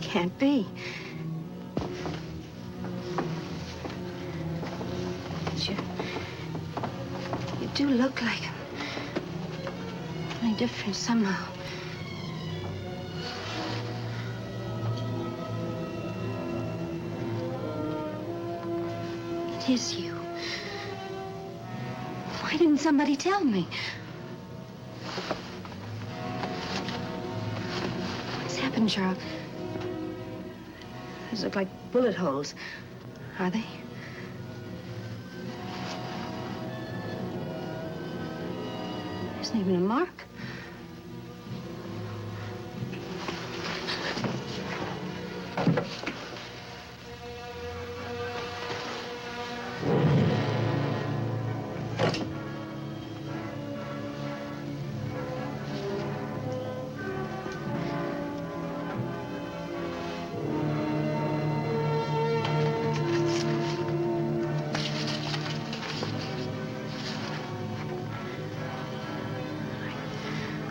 Can't be. But you do look like him. Only different somehow. It is you. Why didn't somebody tell me? What's happened, Charles? These look like bullet holes. Are they? There isn't even a mark.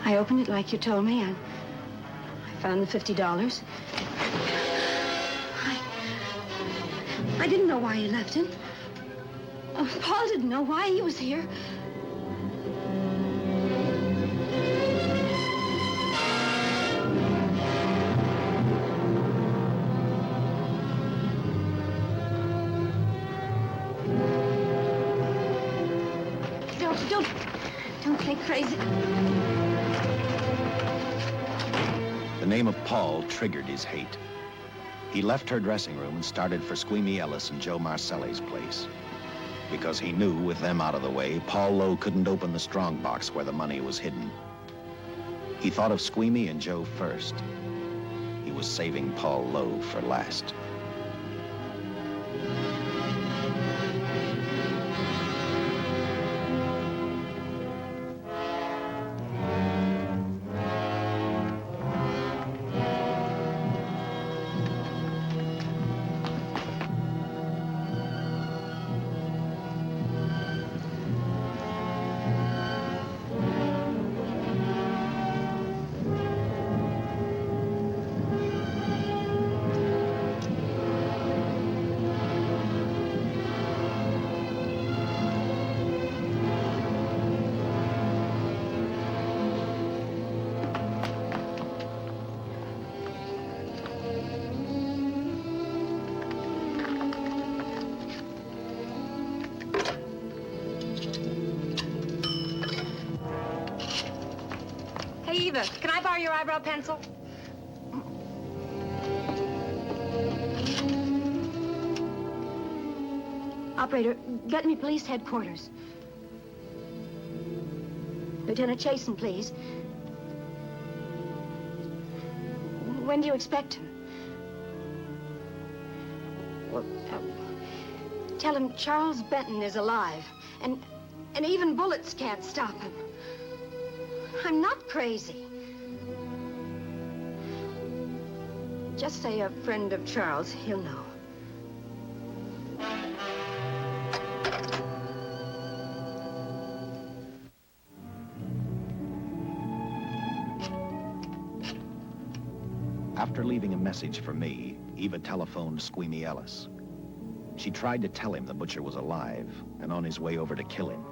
I opened it like you told me, and I found the $50. I didn't know why you left him. Paul didn't know why he was here. Don't think crazy. The name of Paul triggered his hate. He left her dressing room and started for Squeamy Ellis and Joe Marcelli's place. Because he knew, with them out of the way, Paul Lowe couldn't open the strongbox where the money was hidden. He thought of Squeamy and Joe first. He was saving Paul Lowe for last. Hey, Eva, can I borrow your eyebrow pencil? Operator, get me police headquarters. Lieutenant Chasen, please. When do you expect him? Well, tell him Charles Benton is alive, and even bullets can't stop him. I'm not crazy. Just say a friend of Charles, he'll know. After leaving a message for me, Eva telephoned Squeamy Ellis. She tried to tell him the butcher was alive and on his way over to kill him.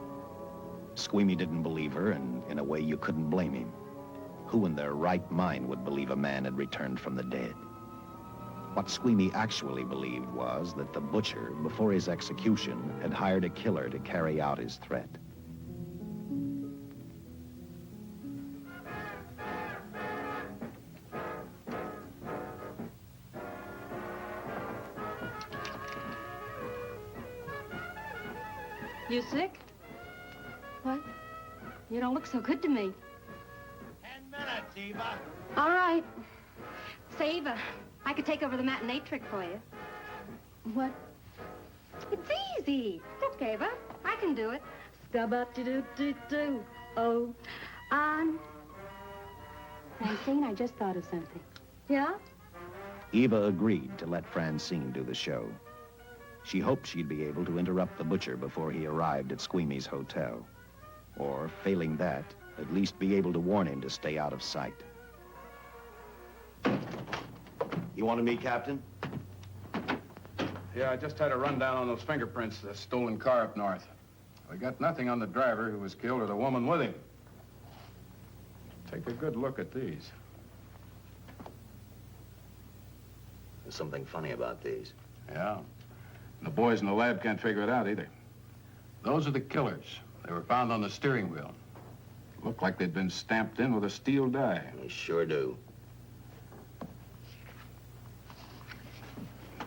Squeamy didn't believe her, and in a way you couldn't blame him. Who in their right mind would believe a man had returned from the dead? What Squeamy actually believed was that the butcher, before his execution, had hired a killer to carry out his threat. You sick? What? You don't look so good to me. 10 minutes, Eva. All right. Say, Eva, I could take over the matinee trick for you. What? It's easy. Look, Eva, I can do it. Scub-up-de-doo-doo-doo. Oh, Francine, I just thought of something. Yeah? Eva agreed to let Francine do the show. She hoped she'd be able to interrupt the butcher before he arrived at Squeamy's hotel. Or, failing that, at least be able to warn him to stay out of sight. You wanted me, Captain? Yeah, I just had a rundown on those fingerprints of the stolen car up north. We got nothing on the driver who was killed or the woman with him. Take a good look at these. There's something funny about these. Yeah. And the boys in the lab can't figure it out either. Those are the killers. They were found on the steering wheel. Looked like they'd been stamped in with a steel die. They sure do.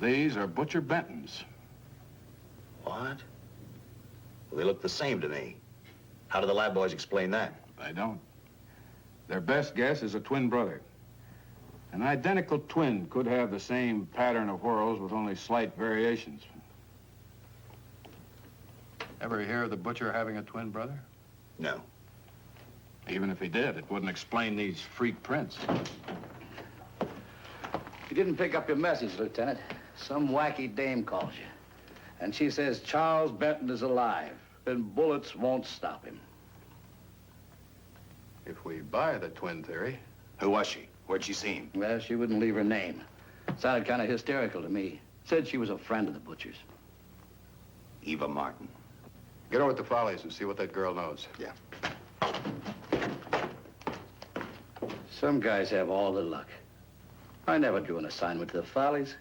These are Butcher Benton's. What? Well, they look the same to me. How do the lab boys explain that? They don't. Their best guess is a twin brother. An identical twin could have the same pattern of whorls with only slight variations. Ever hear of the butcher having a twin brother? No. Even if he did, it wouldn't explain these freak prints. You didn't pick up your message, Lieutenant. Some wacky dame calls you. And she says Charles Benton is alive, and bullets won't stop him. If we buy the twin theory... Who was she? Where'd she see him? Well, she wouldn't leave her name. Sounded kind of hysterical to me. Said she was a friend of the butcher's. Eva Martin. Get over at the Follies and see what that girl knows. Yeah. Some guys have all the luck. I never drew an assignment to the Follies.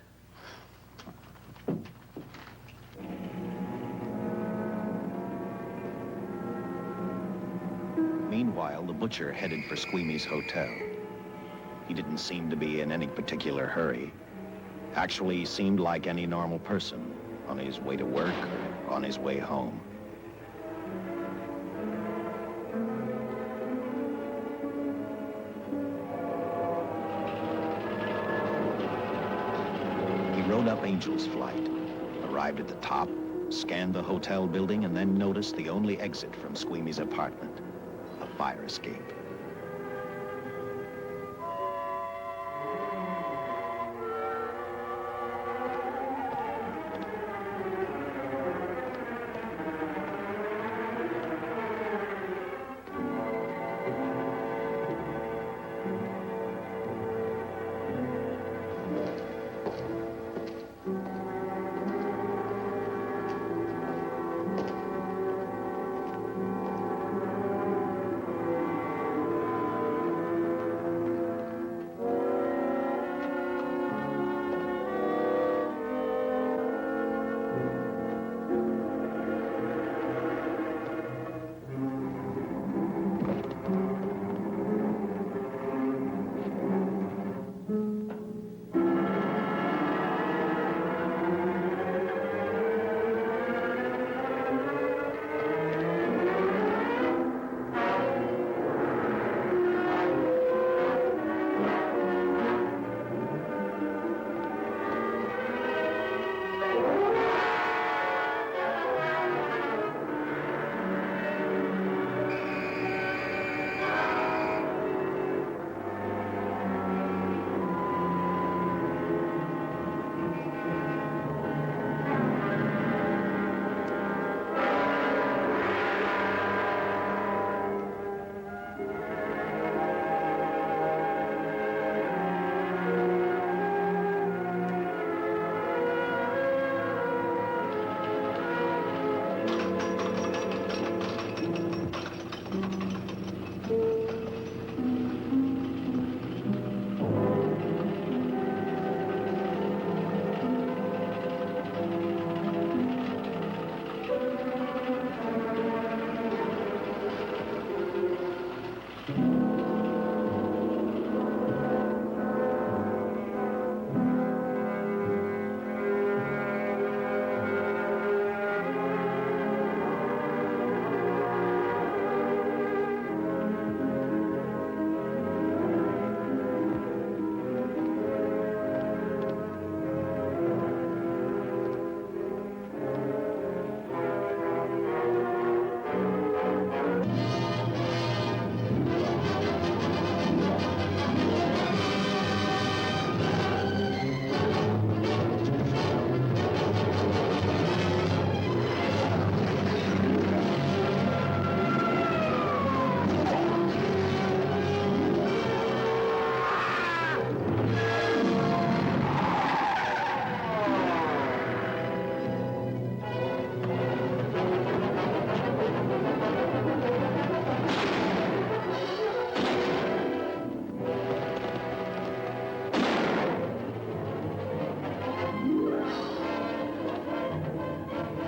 Meanwhile, the butcher headed for Squeamy's hotel. He didn't seem to be in any particular hurry. Actually, he seemed like any normal person, on his way to work or on his way home. up Angel's Flight. Arrived at the top, scanned the hotel building, and then noticed the only exit from Squeamy's apartment, a fire escape.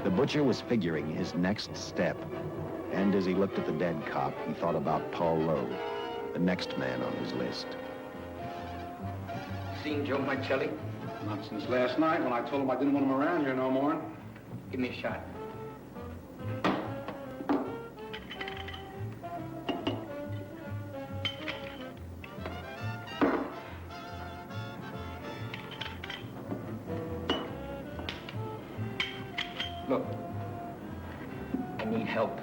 The butcher was figuring his next step. And as he looked at the dead cop, he thought about Paul Lowe, the next man on his list. Seen Joe Michelli? Not since last night when I told him I didn't want him around here no more. Give me a shot. Look, I need help.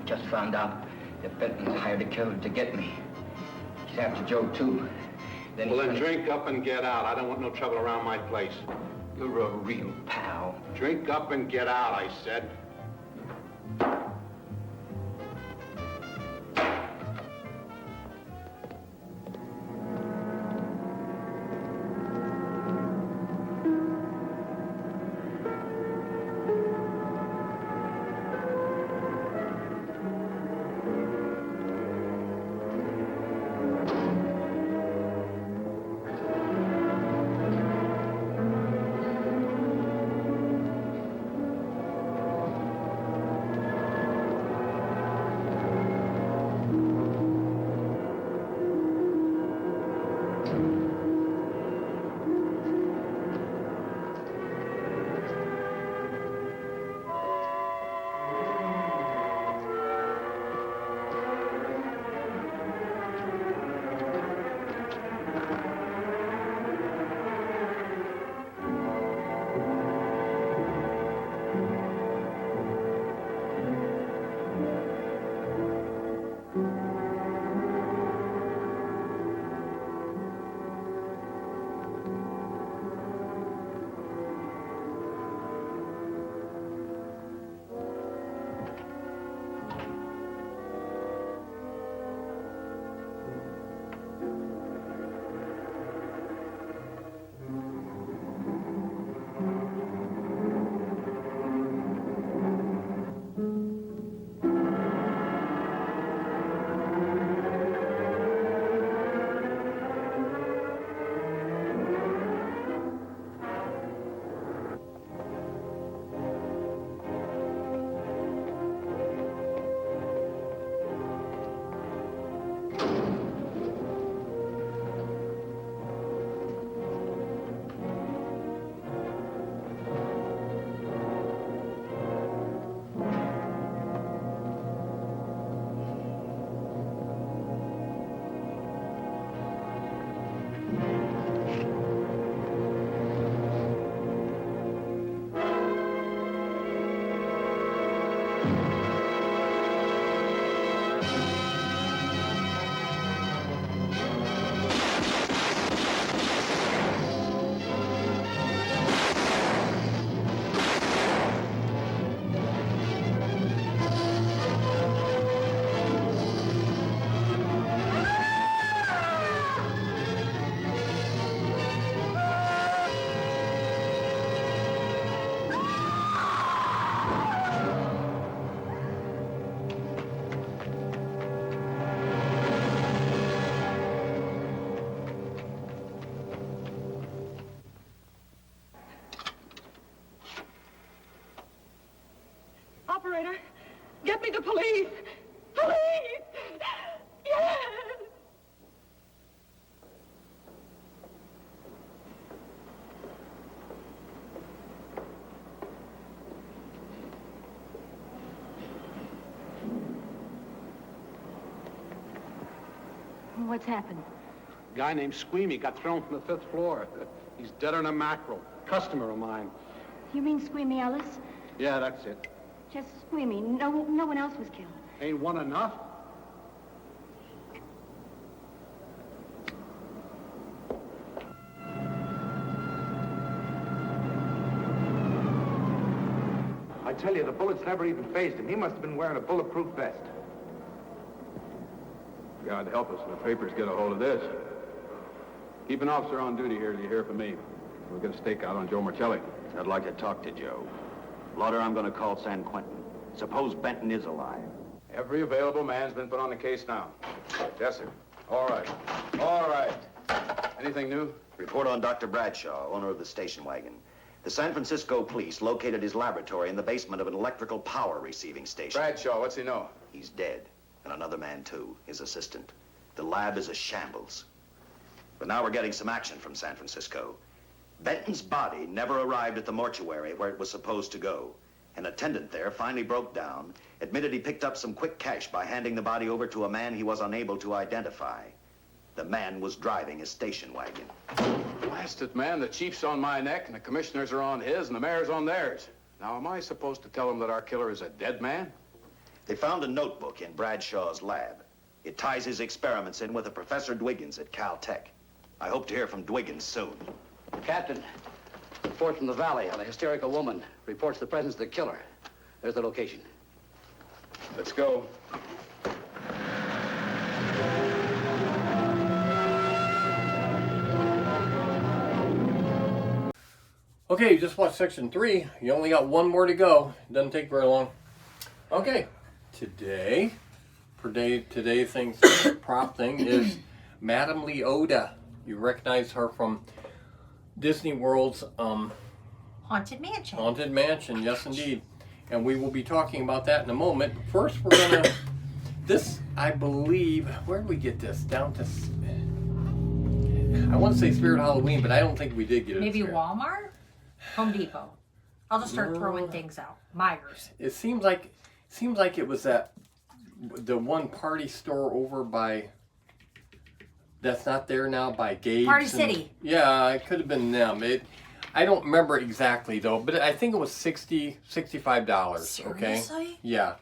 Just found out that Benton's hired a killer to get me. He's after Joe, too. Well, then drink up and get out. I don't want no trouble around my place. You're a real pal. Drink up and get out, I said. Operator, get me the police. Police! Yes! What's happened? A guy named Squeamy got thrown from the 5th floor. He's dead on a mackerel. Customer of mine. You mean Squeamy Ellis? Yeah, that's it. Just Squeamy. No one else was killed. Ain't one enough? I tell you, the bullets never even phased him. He must have been wearing a bulletproof vest. God help us when the papers get a hold of this. Keep an officer on duty here till you hear from me. We'll get a stakeout on Joe Marcelli. I'd like to talk to Joe. Lauder, I'm going to call San Quentin. Suppose Benton is alive. Every available man's been put on the case now. Yes, sir. All right. All right. Anything new? Report on Dr. Bradshaw, owner of the station wagon. The San Francisco police located his laboratory in the basement of an electrical power receiving station. Bradshaw, what's he know? He's dead. And another man, too, his assistant. The lab is a shambles. But now we're getting some action from San Francisco. Benton's body never arrived at the mortuary where it was supposed to go. An attendant there finally broke down, admitted he picked up some quick cash by handing the body over to a man he was unable to identify. The man was driving his station wagon. Blast it, man. The chief's on my neck, and the commissioners are on his, and the mayor's on theirs. Now, am I supposed to tell them that our killer is a dead man? They found a notebook in Bradshaw's lab. It ties his experiments in with a Professor Dwiggins at Caltech. I hope to hear from Dwiggins soon. Captain, report from the valley on a hysterical woman. Reports the presence of the killer. There's the location. Let's go. Okay, you just watched section 3. You only got one more to go. It doesn't take very long. Okay, today's thing, prop thing is Madame Leota. You recognize her from Disney World's Haunted Mansion. Haunted Mansion, yes indeed. And we will be talking about that in a moment. First, we're gonna, this, I believe, where did we get this? Down to, I want to say Spirit Halloween, but I don't think we did get it. Maybe Walmart? Home Depot. I'll just start throwing things out. Myers. It seems like it was the one party store over by, that's not there now, by Gabe's. Party City. Yeah, it could have been them. I don't remember exactly though, but I think it was $65. Okay. Seriously? Yeah.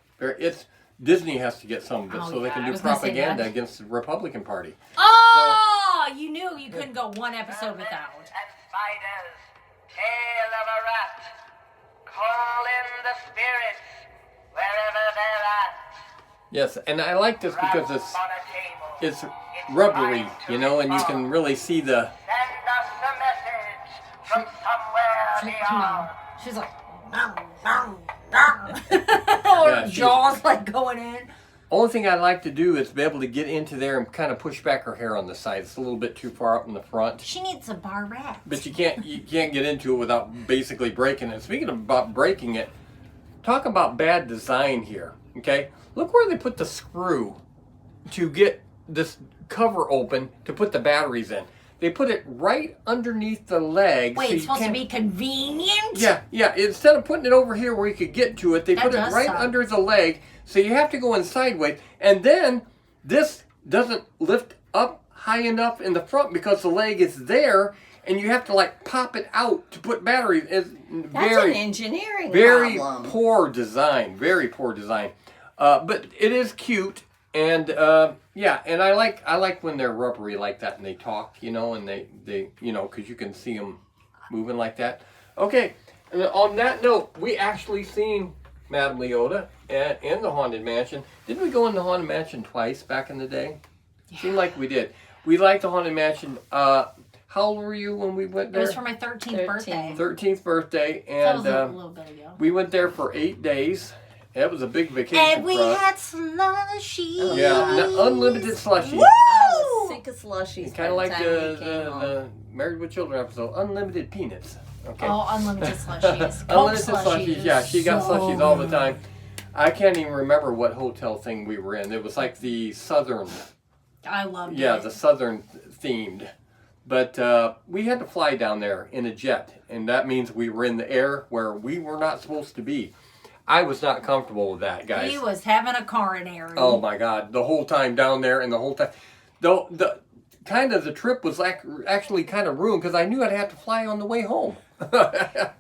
Disney has to get some of it so they can do propaganda against the Republican Party. Oh, you knew you couldn't go one episode without. Spiders, tale of a rat, call in the spirits wherever they're at. Yes, and I like this because it's rubbery, you know, and you can really see the. Send us a message from somewhere beyond. She's like, her jaws like going in. Only thing I like to do is be able to get into there and kind of push back her hair on the side. It's a little bit too far up in the front. She needs a barrette. But you can't get into it without basically breaking it. Speaking about breaking it, talk about bad design here. Okay, look where they put the screw to get this cover open to put the batteries in. They put it right underneath the leg. Wait, so it's supposed to be convenient? Yeah. Instead of putting it over here where you could get to it, they put it right under the leg. So you have to go in sideways. And then this doesn't lift up high enough in the front because the leg is there. And you have to like pop it out to put batteries. It's That's an engineering very problem. poor design. Very poor design. But it is cute. And yeah, and I like when they're rubbery like that and they talk, you know, and they you know, because you can see them moving like that. Okay, and on that note, we actually seen Madame Leota in the Haunted Mansion. Didn't we go in the Haunted Mansion twice back in the day? Yeah. Seemed like we did. We liked the Haunted Mansion. How old were you when we went there? It was for my 13th birthday. 13th birthday, and that was a little bit ago. We went there for 8 days. That was a big vacation And we for us. had slushies. Yeah, unlimited slushies. Woo! I was sick of slushies. Kind of like the Married with Children episode, unlimited peanuts. Okay. Oh, unlimited slushies. Unlimited slushies. Yeah, she got slushies all the time. I can't even remember what hotel thing we were in. It was like the Southern. I loved it. Yeah, the Southern themed. But we had to fly down there in a jet, and that means we were in the air where we were not supposed to be. I was not comfortable with that, guys. He was having a coronary. Oh my God! The whole time down there, and the whole time, the kind of the trip was actually kind of ruined because I knew I'd have to fly on the way home, and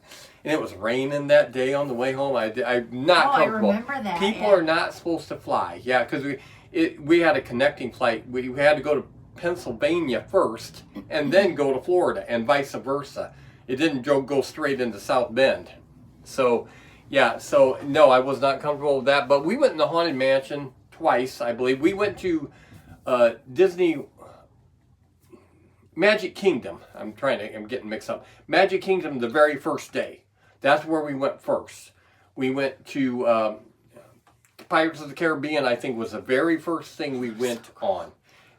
it was raining that day on the way home. I'm not comfortable. I remember that. People are not supposed to fly. Yeah, because we had a connecting flight. We had to go to Pennsylvania first, and then go to Florida, and vice versa. It didn't go straight into South Bend, so. Yeah, so no, I was not comfortable with that. But we went in the Haunted Mansion twice, I believe. We went to Disney Magic Kingdom. I'm getting mixed up. Magic Kingdom the very first day. That's where we went first. We went to Pirates of the Caribbean, I think was the very first thing we went on.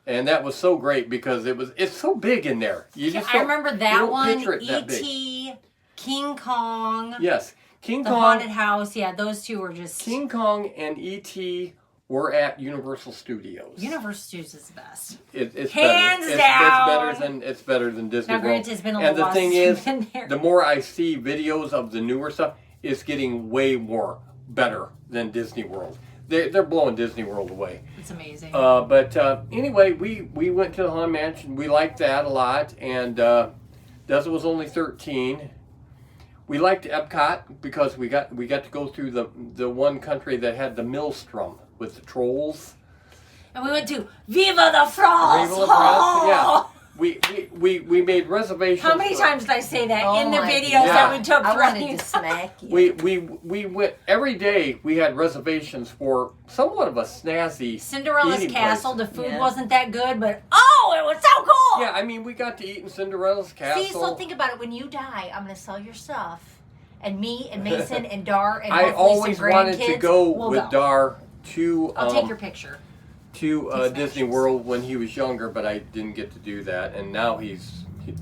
And that was so great because it's so big in there. I remember that one, E.T., King Kong. Yes. King Kong, the Haunted House, yeah, those two were just... King Kong and E.T. were at Universal Studios. Universal Studios is the best. It's Hands better. down! It's better than Disney Now, World. granted, it's been a and little the thing while is, since you've been there. the more I see videos of the newer stuff, it's getting way more better than Disney World. They're blowing Disney World away. It's amazing. But anyway, we went to the Haunted Mansion. We liked that a lot. And Deza was only 13. We liked Epcot because we got to go through the one country that had the Maelstrom with the trolls. And we went to Viva la France! Viva la France, yeah. We made reservations. How many times did I say that in the videos God. that we took? I wanted to smack you. We went every day. We had reservations for somewhat of a snazzy Cinderella's eating Castle. place. The food wasn't that good, but it was so cool. Yeah, I mean, we got to eat in Cinderella's Castle. See, so think about it. When you die, I'm gonna sell your stuff, and me and Mason and Dar and I hopefully always some wanted to grandkids go will with go. Dar to. I'll take your picture. To Disney World when he was younger, but I didn't get to do that. And now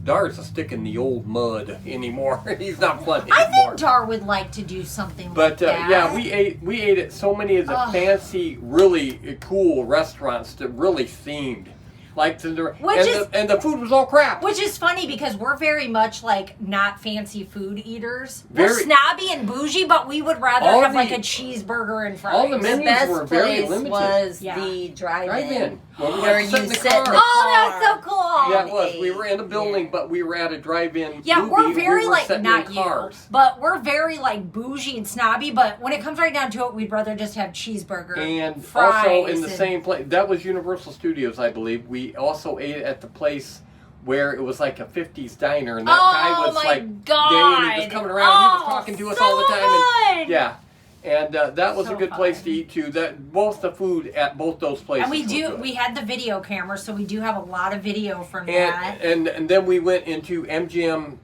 Dar's a stick in the old mud anymore. He's not fun anymore. I think Dar would like to do something like that. Yeah, we ate at so many of the fancy, really cool restaurants that really themed. Like and the food was all crap. Which is funny because we're very much like not fancy food eaters. We're snobby and bougie, but we would rather have like a cheeseburger and fries. All the menus were very limited. Was the drive-in where you sit in the Oh, that was so cool. Yeah, it was. We were in a building, but we were at a drive-in. Yeah, movie. we're very we were like not in you, cars. but we're very like bougie and snobby. But when it comes right down to it, we'd rather just have cheeseburger And fries also in the same place, that was Universal Studios, I believe. We also ate at the place where it was like a 50s diner, and that guy was like gay, and he was coming around. He was talking to us all the time. And, yeah. And that was a good place to eat too. That both the food at both those places. And we had the video camera, so we do have a lot of video from that. And then we went into MGM,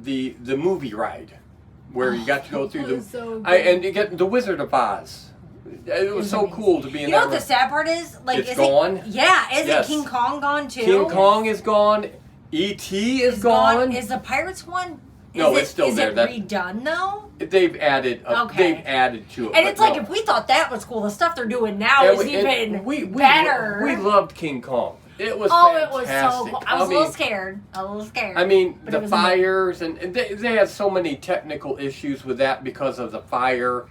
the movie ride, where you got to go through and you get the Wizard of Oz. It was so cool to be in You know that. what the sad part is? Like, It's gone? Isn't King Kong gone too? King Kong is gone. E.T. is gone. Is the Pirates one? No, it's still there. Is it redone though? They've added. They've added to it. And it's like if we thought that was cool, the stuff they're doing now is even better. We loved King Kong. It was it was fantastic. so cool. I was a little scared. I mean, but the fires, and they had so many technical issues with that because of the fire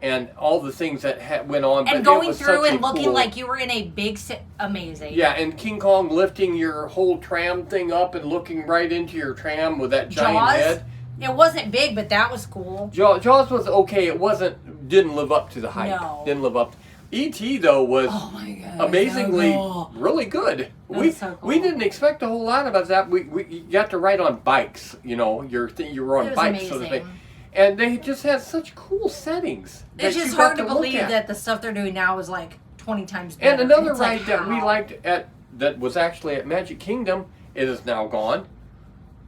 and all the things that went on. And but going through and looking like you were in a big, amazing. Yeah, and King Kong lifting your whole tram thing up and looking right into your tram with that giant head. It wasn't big, but that was cool. Jaws was okay. It didn't live up to the hype. No. Didn't live up. E.T. though was amazingly really good. We didn't expect a whole lot about that. We got to ride on bikes. You know, you were on bikes, so to speak. And they just had such cool settings. It's just hard to believe that the stuff they're doing now is like 20 times better. And another ride that we liked that was actually at Magic Kingdom, it is now gone.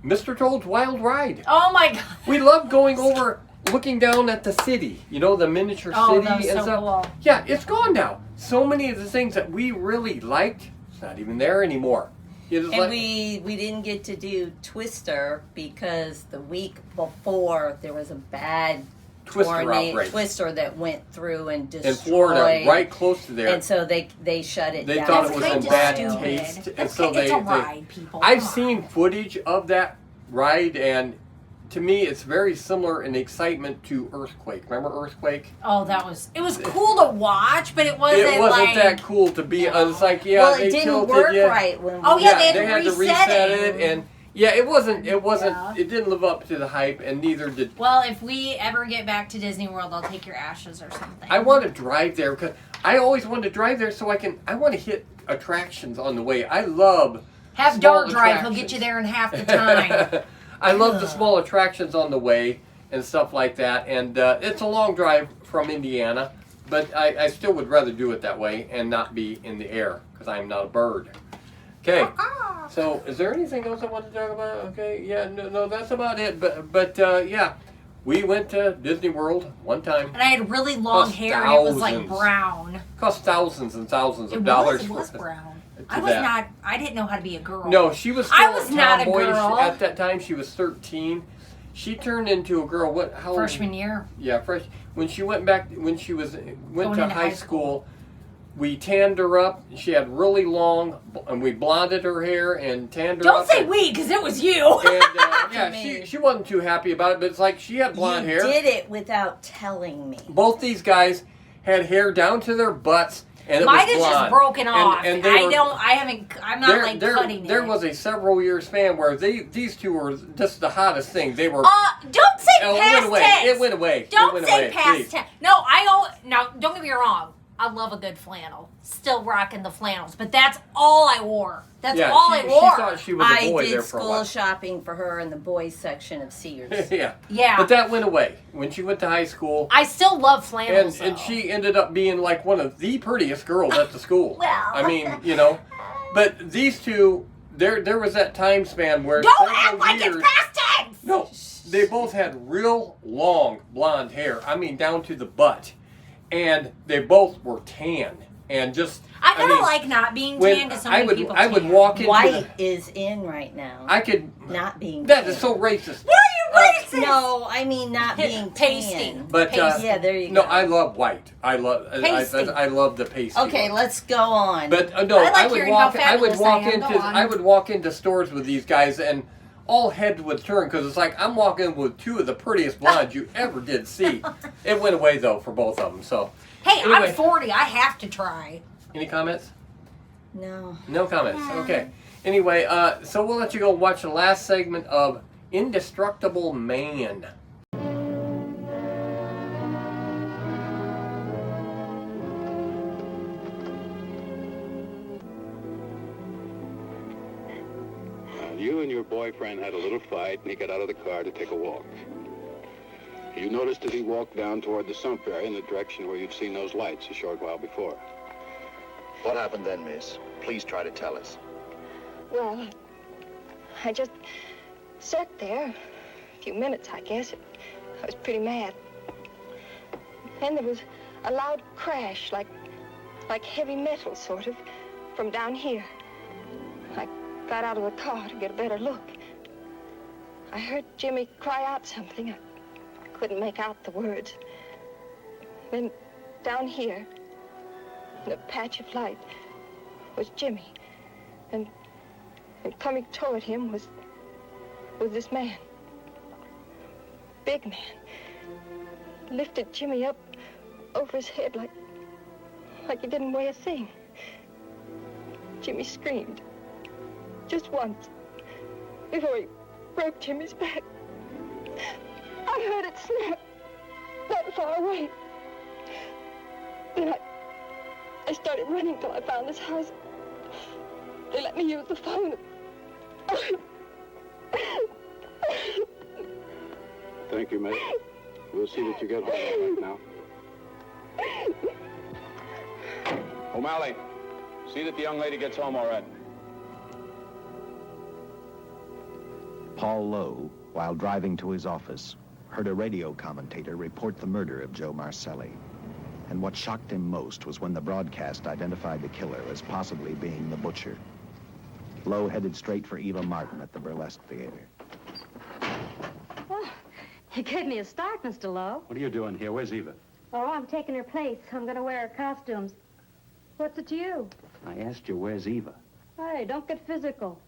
Mr. Toad's Wild Ride. Oh my God. We loved going over, looking down at the city. You know, the miniature city that was and so stuff. cool. Yeah, it's gone now. So many of the things that we really liked, it's not even there anymore. And we didn't get to do Twister because the week before there was a bad Twister outbreak. Twister that went through and destroyed. In Florida, right close to there. And so they shut it They down. thought it was in bad taste. And so it's a ride, people. I've seen footage of that ride, and to me, it's very similar in excitement to Earthquake. Remember Earthquake? Oh, it was cool to watch, but it wasn't like... that cool to be. It's like, yeah, well, they it didn't tilted work you. right when they had to reset it, and yeah, it wasn't. It didn't live up to the hype, and neither did. Well, if we ever get back to Disney World, I'll take your ashes or something. I want to drive there because I always wanted to drive there so I want to hit attractions on the way. I love have small Dart Drive. attractions. He'll get you there in half the time. I love the small attractions on the way and stuff like that, and it's a long drive from Indiana, but I still would rather do it that way and not be in the air because I'm not a bird. Okay, so is there anything else I want to talk about? Okay, yeah, no, that's about it. But yeah, we went to Disney World one time. And I had really long hair, and it was like brown. Cost thousands and thousands of dollars. It was brown. I didn't know how to be a girl. No, she was still I was not a tomboyish girl. at that time. She was 13. She turned into a girl. How old? Freshman year. Yeah, when she went to into high school. We tanned her up. She had really long, and we blonded her hair and tanned her up. Don't say we, because it was you. And yeah, she wasn't too happy about it, but it's like she had blonde hair. You did it without telling me. Both these guys had hair down to their butts, and it Mine was is blonde. just broken off. And I'm not cutting it. There was a several year span where these two were just the hottest thing. They were. Don't say past tense. It went away. Don't say past tense. No, now don't get me wrong. I love a good flannel. Still rocking the flannels, but that's all I wore. That's all I wore. She thought she was a boy there for a while. I did school shopping for her in the boys section of Sears. Yeah. But that went away when she went to high school. I still love flannels, and she ended up being like one of the prettiest girls at the school. Well. I mean, but these two, there was that time span where don't act like it's past tense. No, they both had real long blonde hair. I mean, down to the butt. And they both were tan, and just. I kind of like not being tan because so many people. I would walk into. White is in right now. I could. Not being. That is so racist. Why are you racist? No, I mean not being pasty. But yeah, there you go. No, I love white. I love. I love the pasty. Okay, let's go on. But no, I would walk into stores with these guys and. All heads would turn because it's like I'm walking with two of the prettiest blondes you ever did see. It went away though for both of them. So hey, anyway. I'm 40. I have to try. Any comments? No. No comments. Okay. Anyway, so we'll let you go watch the last segment of Indestructible Man. You and your boyfriend had a little fight, and he got out of the car to take a walk. You noticed that he walked down toward the sump area in the direction where you'd seen those lights a short while before. What happened then, miss? Please try to tell us. Well, I just sat there a few minutes, I guess. I was pretty mad. Then there was a loud crash, like heavy metal, sort of, from down here. I got out of the car to get a better look. I heard Jimmy cry out something. I couldn't make out the words. Then down here, in a patch of light, was Jimmy. And coming toward him was this man. Big man. Lifted Jimmy up over his head like he didn't weigh a thing. Jimmy screamed. Just once, before he broke Jimmy's back. I heard it snap, that far away. Then I started running till I found this house. They let me use the phone. Thank you, miss. We'll see that you get home right now. O'Malley, see that the young lady gets home all right. Paul Lowe, while driving to his office, heard a radio commentator report the murder of Joe Marcelli. And what shocked him most was when the broadcast identified the killer as possibly being the butcher. Lowe headed straight for Eva Martin at the Burlesque Theater. Oh, You gave me a start, Mr. Lowe. What are you doing here? Where's Eva? Oh, I'm taking her place. I'm going to wear her costumes. What's it to you? I asked you, where's Eva? Hey, don't get physical.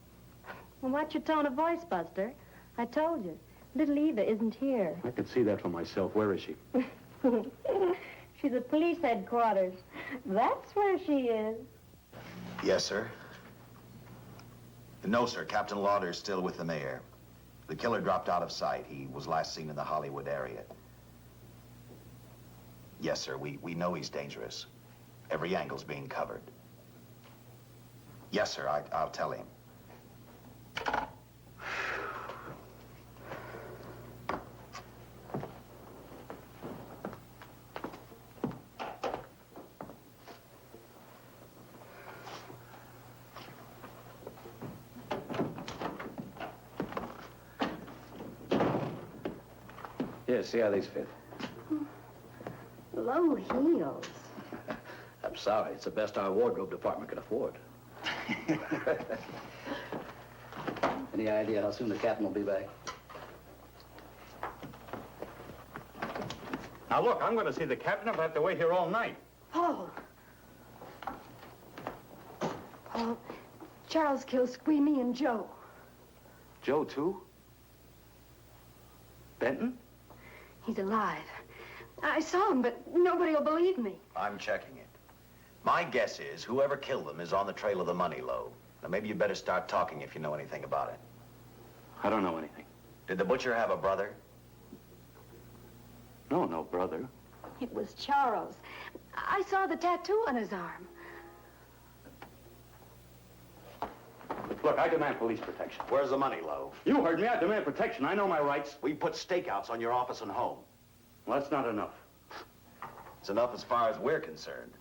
Well, watch your tone of voice, Buster. I told you. Little Eva isn't here. I could see that for myself. Where is she? She's at police headquarters. That's where she is. Yes, sir. No, sir. Captain Lauder's still with the mayor. The killer dropped out of sight. He was last seen in the Hollywood area. Yes, sir. We know he's dangerous. Every angle's being covered. Yes, sir. I'll tell him. Here, see how these fit. Low heels. I'm sorry. It's the best our wardrobe department can afford. Any idea how soon the captain will be back? Now, look, I'm going to see the captain. I'll have to wait here all night. Paul. Paul, Charles killed Squeamy and Joe. Joe, too? Benton? He's alive. I saw him, but nobody will believe me. I'm checking it. My guess is whoever killed them is on the trail of the money, Lowe. Now, maybe you better start talking if you know anything about it. I don't know anything. Did the butcher have a brother? No brother. It was Charles. I saw the tattoo on his arm. Look, I demand police protection. Where's the money, Lowe? You heard me. I demand protection. I know my rights. We put stakeouts on your office and home. Well, that's not enough. It's enough as far as we're concerned.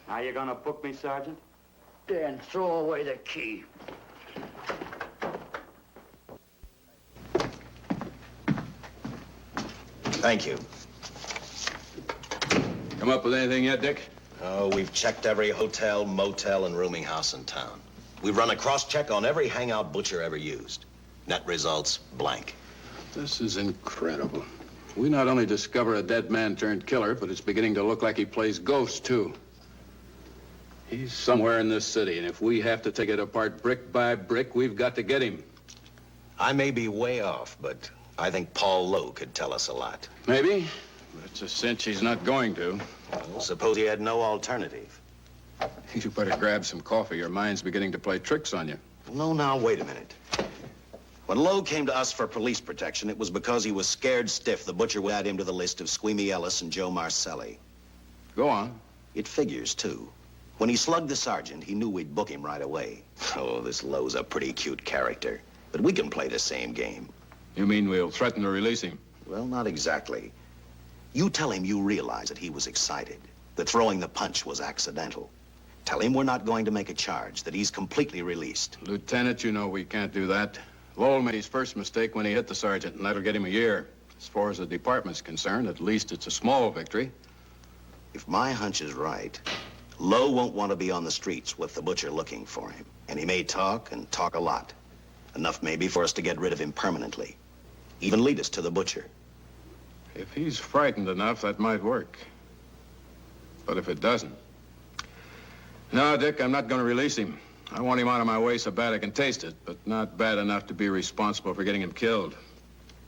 Now you gonna book me, Sergeant? Dan, throw away the key. Thank you. Come up with anything yet, Dick? Oh, we've checked every hotel, motel, and rooming house in town. We've run a cross-check on every hangout butcher ever used. Net results, blank. This is incredible. We not only discover a dead man turned killer, but it's beginning to look like he plays ghost, too. He's somewhere in this city, and if we have to take it apart brick by brick, we've got to get him. I may be way off, but I think Paul Lowe could tell us a lot. Maybe, but it's a cinch he's not going to. Well, suppose he had no alternative. You better grab some coffee. Your mind's beginning to play tricks on you. No, now, wait a minute. When Lowe came to us for police protection, it was because he was scared stiff the butcher would add him to the list of Squeamy Ellis and Joe Marcelli. Go on. It figures, too. When he slugged the sergeant, he knew we'd book him right away. Oh, this Lowe's a pretty cute character. But we can play the same game. You mean we'll threaten to release him? Well, not exactly. You tell him you realize that he was excited, that throwing the punch was accidental. Tell him we're not going to make a charge, that he's completely released. Lieutenant, you know we can't do that. Lowell made his first mistake when he hit the sergeant, and that'll get him a year. As far as the department's concerned, at least it's a small victory. If my hunch is right, Lowe won't want to be on the streets with the butcher looking for him. And he may talk, and talk a lot. Enough maybe for us to get rid of him permanently. Even lead us to the butcher. If he's frightened enough, that might work. But if it doesn't... No, Dick, I'm not going to release him. I want him out of my way so bad I can taste it, but not bad enough to be responsible for getting him killed.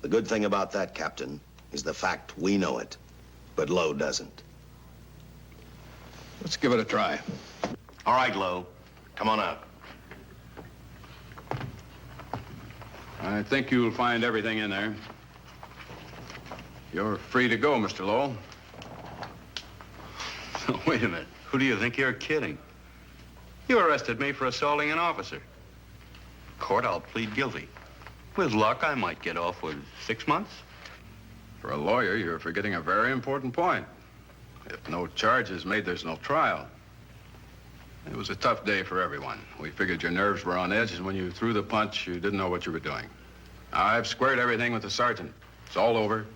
The good thing about that, Captain, is the fact we know it, but Lowe doesn't. Let's give it a try. All right, Lowe. Come on out. I think you'll find everything in there. You're free to go, Mr. Lowell. Wait a minute. Who do you think you're kidding? You arrested me for assaulting an officer. Court, I'll plead guilty. With luck, I might get off with 6 months. For a lawyer, you're forgetting a very important point. If no charge is made, there's no trial. It was a tough day for everyone. We figured your nerves were on edge, and when you threw the punch, you didn't know what you were doing. I've squared everything with the sergeant. It's all over,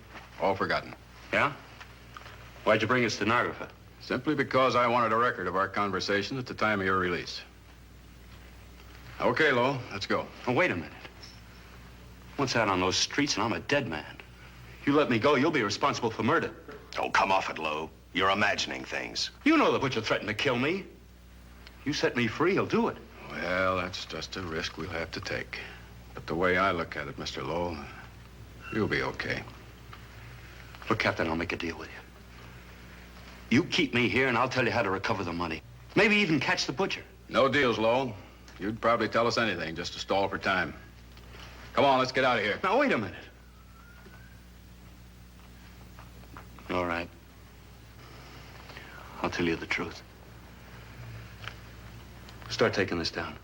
all forgotten. Yeah? Why'd you bring a stenographer? Simply because I wanted a record of our conversation at the time of your release. Okay, Lowell, let's go. Oh, wait a minute. Once out on those streets and I'm a dead man. You let me go, you'll be responsible for murder. Oh, come off it, Lowe. You're imagining things. You know the butcher threatened to kill me. You set me free, he'll do it. Well, that's just a risk we'll have to take. But the way I look at it, Mr. Lowell, you'll be okay. Look, Captain, I'll make a deal with you. You keep me here and I'll tell you how to recover the money. Maybe even catch the butcher. No deals, Lowell. You'd probably tell us anything just to stall for time. Come on, let's get out of here. Now, wait a minute. All right. I'll tell you the truth. Start taking this down.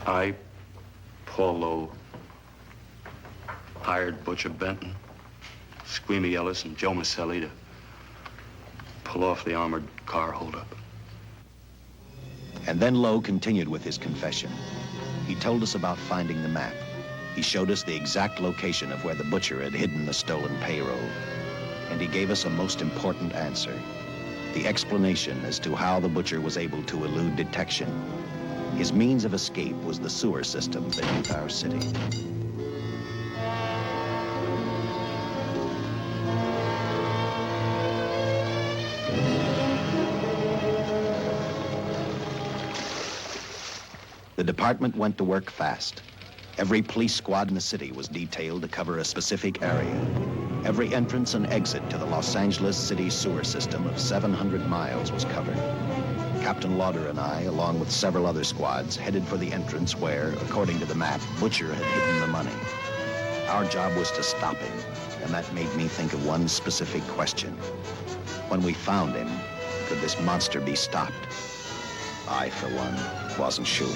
I, Paul Lowe, hired Butcher Benton, Squeamy Ellis, and Joe Maselli to pull off the armored car holdup. And then Lowe continued with his confession. He told us about finding the map. He showed us the exact location of where the butcher had hidden the stolen payroll. And he gave us a most important answer. The explanation as to how the butcher was able to elude detection. His means of escape was the sewer system beneath our city. The department went to work fast. Every police squad in the city was detailed to cover a specific area. Every entrance and exit to the Los Angeles city sewer system of 700 miles was covered. Captain Lauder and I, along with several other squads, headed for the entrance where, according to the map, Butcher had hidden the money. Our job was to stop him, and that made me think of one specific question. When we found him, could this monster be stopped? I, for one, wasn't sure.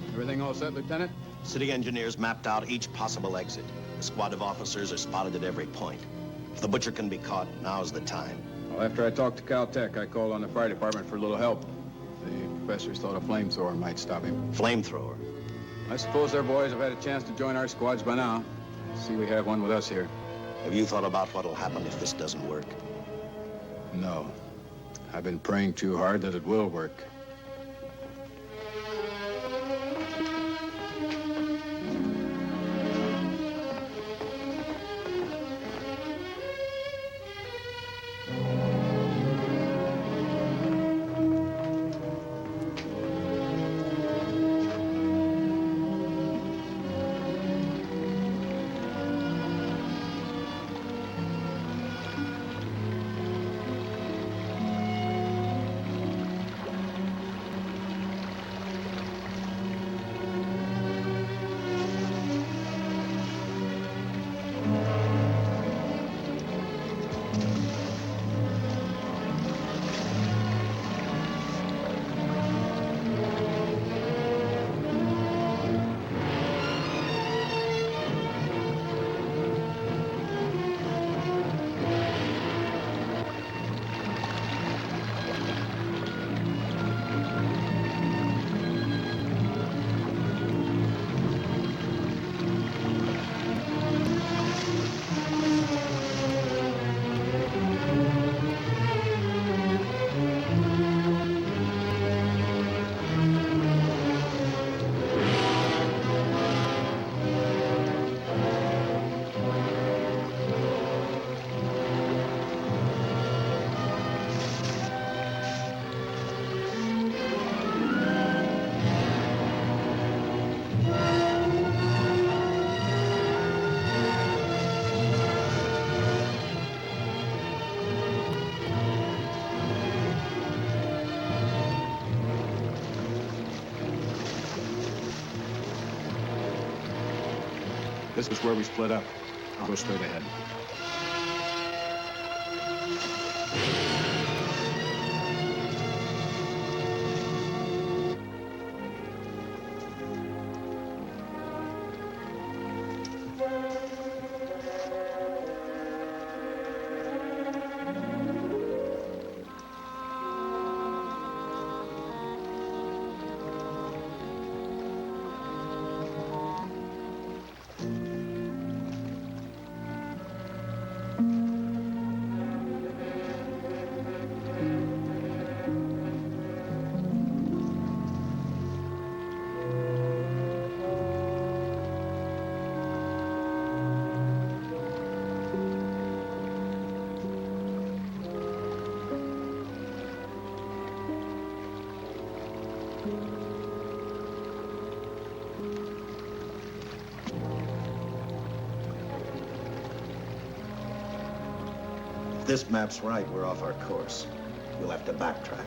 Everything all set, Lieutenant? City engineers mapped out each possible exit. A squad of officers are spotted at every point. If the butcher can be caught, now's the time. Well, after I talked to Caltech, I called on the fire department for a little help. The professors thought a flamethrower might stop him. Flamethrower? I suppose their boys have had a chance to join our squads by now. See, we have one with us here. Have you thought about what'll happen if this doesn't work? No. I've been praying too hard that it will work. This is where we split up. I'll go straight ahead. this map's right, we're off our course. You'll have to backtrack.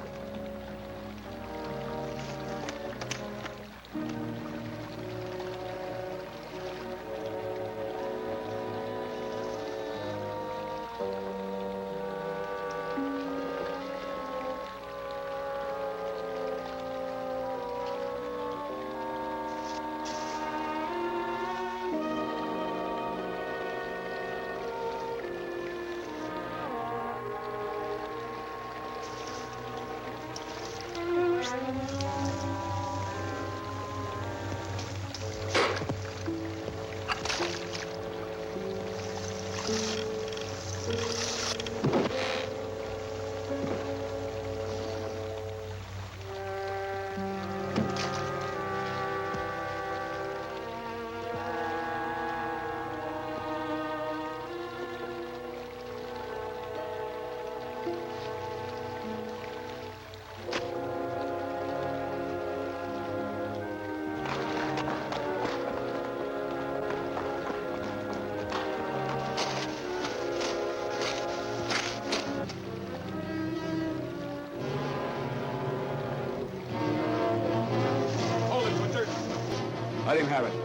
Let him have it.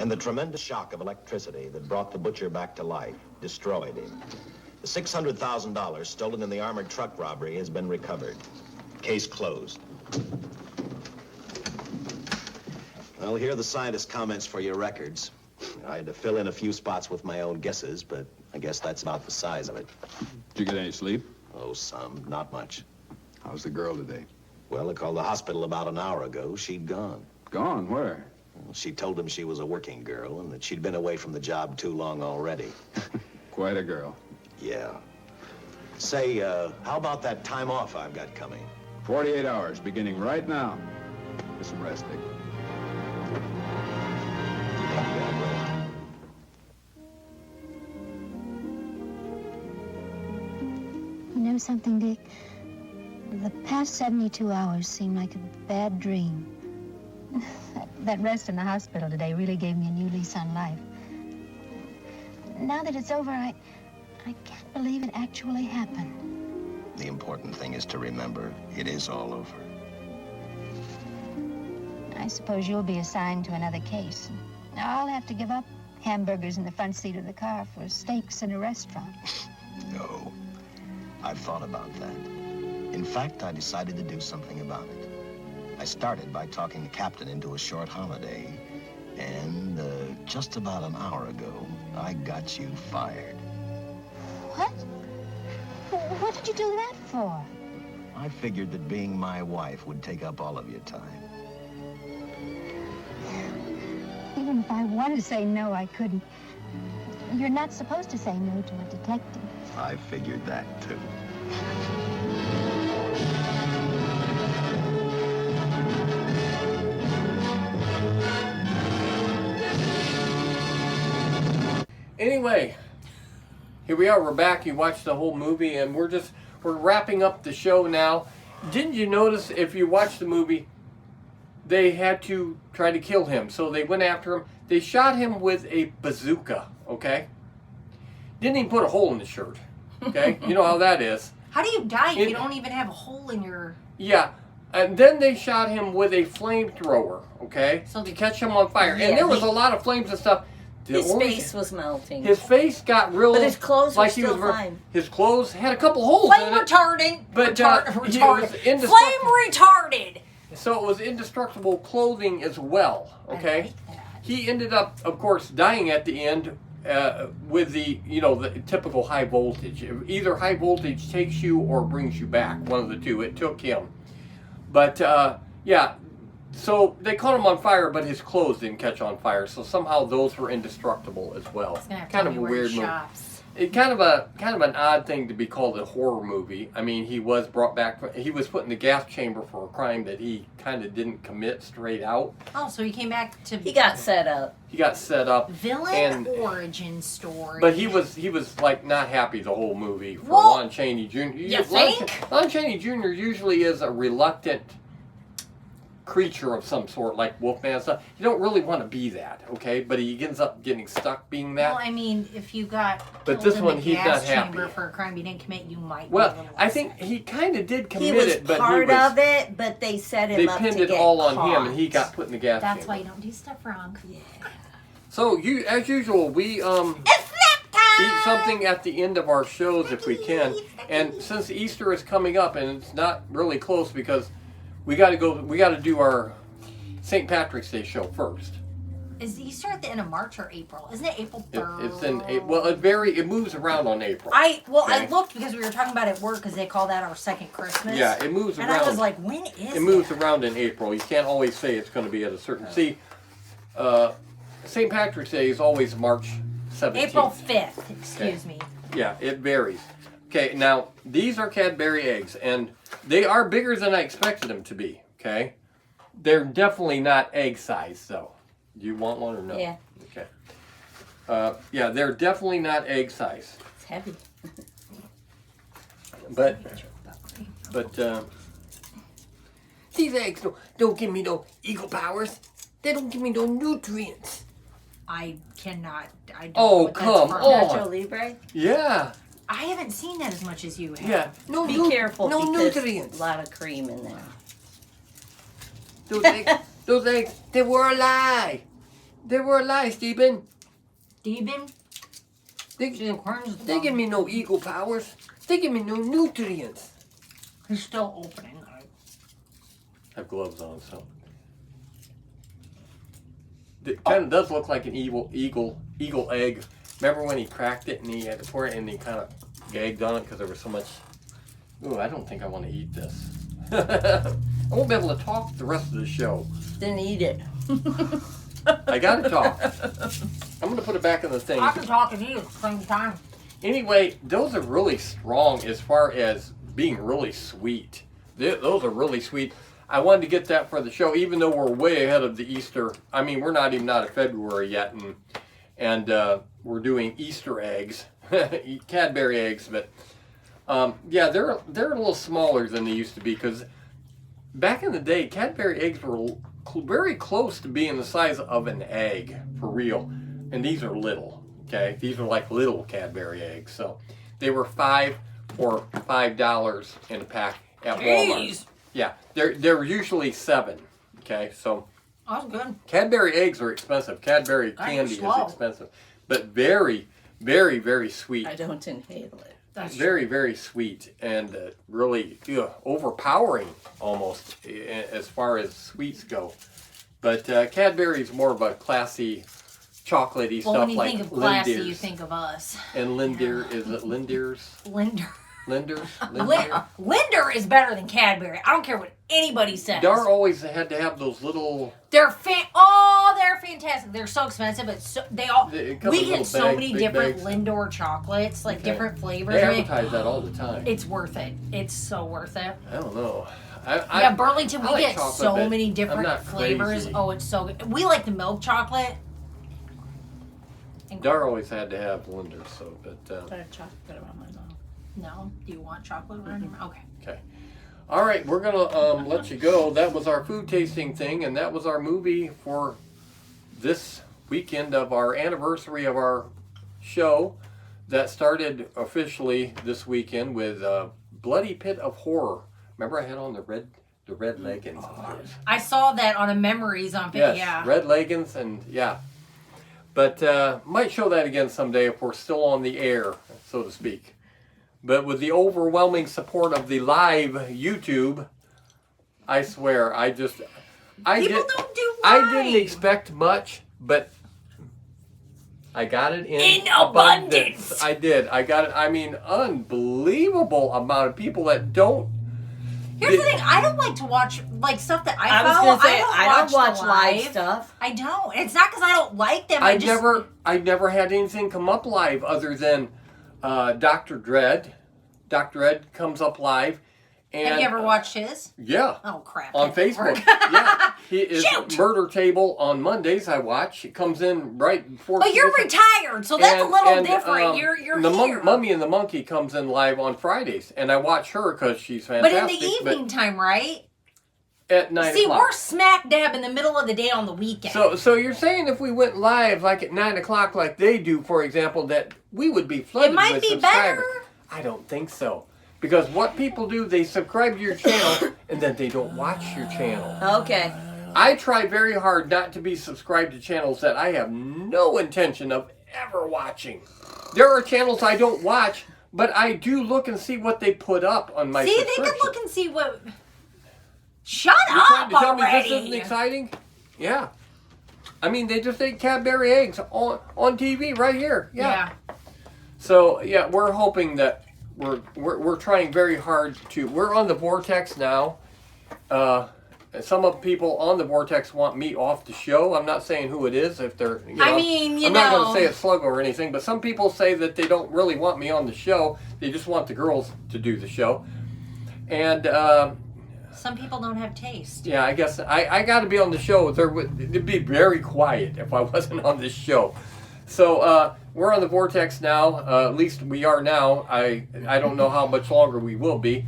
And the tremendous shock of electricity that brought the butcher back to life destroyed him. The $600,000 stolen in the armored truck robbery has been recovered. Case closed. Well, here are the scientist's comments for your records. I had to fill in a few spots with my own guesses, but I guess that's about the size of it. Did you get any sleep? Oh, some. Not much. How's the girl today? Well, I called the hospital about an hour ago. She'd gone. Gone? Where? Well, she told them she was a working girl and that she'd been away from the job too long already. Quite a girl. Yeah. Say, how about that time off I've got coming? 48 hours, beginning right now. Get some rest, Dick. You know something, Dick? The past 72 hours seem like a bad dream. That rest in the hospital today really gave me a new lease on life. Now that it's over, I can't believe it actually happened. The important thing is to remember it is all over. I suppose you'll be assigned to another case. I'll have to give up hamburgers in the front seat of the car for steaks in a restaurant. No. I've thought about that. In fact, I decided to do something about it. I started by talking the captain into a short holiday, and just about an hour ago, I got you fired. What? What did you do that for? I figured that being my wife would take up all of your time. Even if I wanted to say no, I couldn't. You're not supposed to say no to a detective. I figured that, too. Anyway, here we are. We're back. You watched the whole movie, and we're wrapping up the show now. Didn't you notice, if you watched the movie, they had to try to kill him, so they went after him. They shot him with a bazooka, okay? Didn't even put a hole in his shirt, okay? You know how that is. How do you die if you don't even have a hole in your... Yeah, and then they shot him with a flamethrower, okay? So to catch him on fire. Yeah, and there was a lot of flames and stuff. His face was melting. His face got real... But his clothes were like still he was, fine. His clothes had a couple holes Flame in it. retardant. But retarded. Flame retarded. So it was indestructible clothing as well, okay? I like that. He ended up, of course, dying at the end with the, the typical high voltage. Either high voltage takes you or brings you back, one of the two. It took him. But, yeah, so they caught him on fire, but his clothes didn't catch on fire. So somehow those were indestructible as well. Kind of a weird movie. It kind of an odd thing to be called a horror movie. I mean, he was brought back. He was put in the gas chamber for a crime that he kind of didn't commit straight out. Oh, so he came back to... He got set up. He got set up. Villain origin story. But he was like not happy the whole movie for Well, Lon Chaney Jr. You think? Lon Chaney Jr. usually is a reluctant creature of some sort, like Wolfman stuff. You don't really want to be that, okay? But he ends up getting stuck being that. Well, I mean, if you got But killed this in one, the he's gas not happy. chamber for a crime you didn't commit, you might. Well, be a little I think he kind of did commit He was it, but part he was, of it, but they set him they up pinned to it get all on caught. him, and he got put in the gas That's chamber. why you don't do stuff wrong. Yeah. So you, as usual, we eat something at the end of our shows if we can. And since Easter is coming up, and it's not really close because we got to do our St. Patrick's Day show first. Is Easter at the end of March or April? Isn't it April 3rd? It's in well, it moves around on April. I okay? looked because we were talking about it at work because they call that our second Christmas. Yeah, it moves around. And I was like, when is it? It moves around in April. You can't always say it's going to be at a certain. See, St. Patrick's Day is always March 17th. April 5th. Excuse me. Yeah, it varies. Okay, now these are Cadbury eggs, and they are bigger than I expected them to be. Okay, they're definitely not egg size though. Do you want one or no? Yeah. Okay. Yeah, they're definitely not egg size. It's heavy. But these eggs don't give me no eagle powers. They don't give me no nutrients. I cannot. I don't know Oh, what that's come from. on. Nacho Libre? Yeah. I haven't seen that as much as you have. Yeah. No, Be careful no because nutrients. a lot of cream in there. Those eggs, they were a lie. They were a lie, Stephen. Stephen? They give me no eagle powers. They give me no nutrients. He's still opening. I have gloves on, so. It kind of does look like an eagle egg. Remember when he cracked it and he had to pour it and he kind of gagged on it because there was so much. Ooh, I don't think I want to eat this. I won't be able to talk the rest of the show. Then eat it. I gotta talk. I'm gonna put it back in the thing. I can talk and eat at the same time. Anyway, those are really strong as far as being really sweet. Those are really sweet. I wanted to get that for the show, even though we're way ahead of the Easter. I mean, we're not even out of February yet, and we're doing Easter eggs, Cadbury eggs. But yeah, they're a little smaller than they used to be because back in the day, Cadbury eggs were very close to being the size of an egg for real, and these are little. Okay, these are like little Cadbury eggs. So they were $5 or $5 in a pack at Walmart. Yeah, they're usually $7. Okay, so that's good. Cadbury eggs are expensive. Cadbury candy is expensive, but very, very, very sweet. I don't inhale it. That's very, very sweet and really overpowering almost as far as sweets go. But Cadbury is more of a classy, chocolatey stuff when you like think of classy, Lindeers. you think of us. And Linder, is it Lindeers? Linder. Linder? Linder is better than Cadbury. I don't care what anybody says. Dar always had to have those little. They're fantastic. They're so expensive, but we get so many different Lindor chocolates, like different flavors. They advertise that all the time. It's worth it. It's so worth it. I don't know. Burlington, we like get chocolate, so but many I'm different not flavors. crazy. Oh, it's so good. We like the milk chocolate. Dar always had to have Linder, so but. I have chocolate around my mouth. No? Do you want chocolate around your mouth? Okay. Okay. All right, we're gonna let you go. That was our food tasting thing, and that was our movie for this weekend of our anniversary of our show that started officially this weekend with Bloody Pit of Horror. Remember, I had on the red leggings. I saw that on a Memories on Yes, yeah. red leggings and yeah. But might show that again someday if we're still on the air, so to speak. But with the overwhelming support of the live YouTube, I swear, I didn't expect much, but I got it in abundance. I did. I got it. I mean, unbelievable amount of people that don't. Here's the thing. I don't like to watch stuff that I was follow. gonna say, I don't watch live stuff. I don't. It's not because I don't like them. I never had anything come up live other than Dr. Dread. Dr. Dread comes up live. And, have you ever watched his? Yeah. Oh, crap. On Facebook. Yeah. He is Murder Table on Mondays, I watch. It comes in right before. But you're retired, so that's a little different. You're here. Mummy and the Monkey comes in live on Fridays, and I watch her because she's fantastic. But in the evening time, right? At 9 See, o'clock. we're smack dab in the middle of the day on the weekend. So you're saying if we went live like at 9 o'clock like they do, for example, that we would be flooded with subscribers? It might be better. I don't think so. Because what people do, they subscribe to your channel and then they don't watch your channel. Okay. I try very hard not to be subscribed to channels that I have no intention of ever watching. There are channels I don't watch, but I do look and see what they put up on my subscription. They can look and see what... Shut You're up trying to tell already! me this isn't exciting? Yeah. I mean, they just ate Cadbury eggs on TV right here. Yeah. So, yeah, we're hoping that we're trying very hard to... We're on the Vortex now. Some of the people on the Vortex want me off the show. I'm not saying who it is. If they're, I'm not going to say it's Sluggo or anything, but some people say that they don't really want me on the show. They just want the girls to do the show. And some people don't have taste. Yeah, I guess I got to be on the show. It'd be very quiet if I wasn't on this show. So we're on the Vortex now. At least we are now. I don't know how much longer we will be.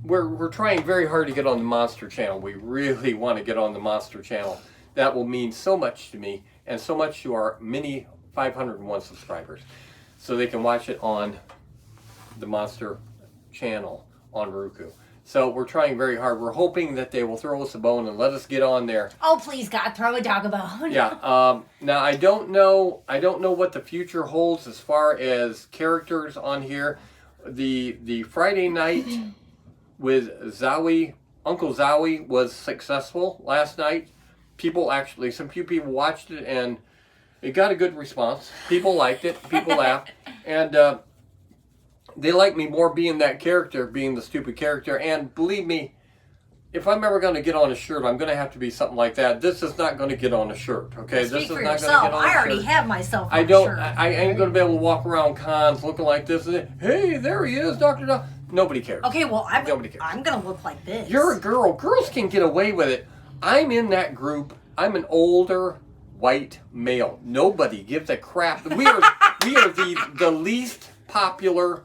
We're trying very hard to get on the Monster Channel. We really want to get on the Monster Channel. That will mean so much to me and so much to our mini 501 subscribers. So they can watch it on the Monster Channel on Roku. So we're trying very hard. We're hoping that they will throw us a bone and let us get on there. Oh, please, God, throw a dog a bone. Yeah. Now I don't know what the future holds as far as characters on here. The Friday night with Zowie, Uncle Zowie was successful last night. Some few people watched it and it got a good response. People liked it. People laughed. And they like me more being that character, being the stupid character. And believe me, if I'm ever going to get on a shirt, I'm going to have to be something like that. This is not going to get on a shirt, okay? Speak This for is not yourself. going to get on a shirt. I already have myself on I don't. a shirt. I ain't going to be able to walk around cons looking like this. And hey, there he is, Dr.Dollz. Nobody cares. Okay, well, Nobody cares. I'm going to look like this. You're a girl. Girls can get away with it. I'm in that group. I'm an older white male. Nobody gives a crap. We are the least popular.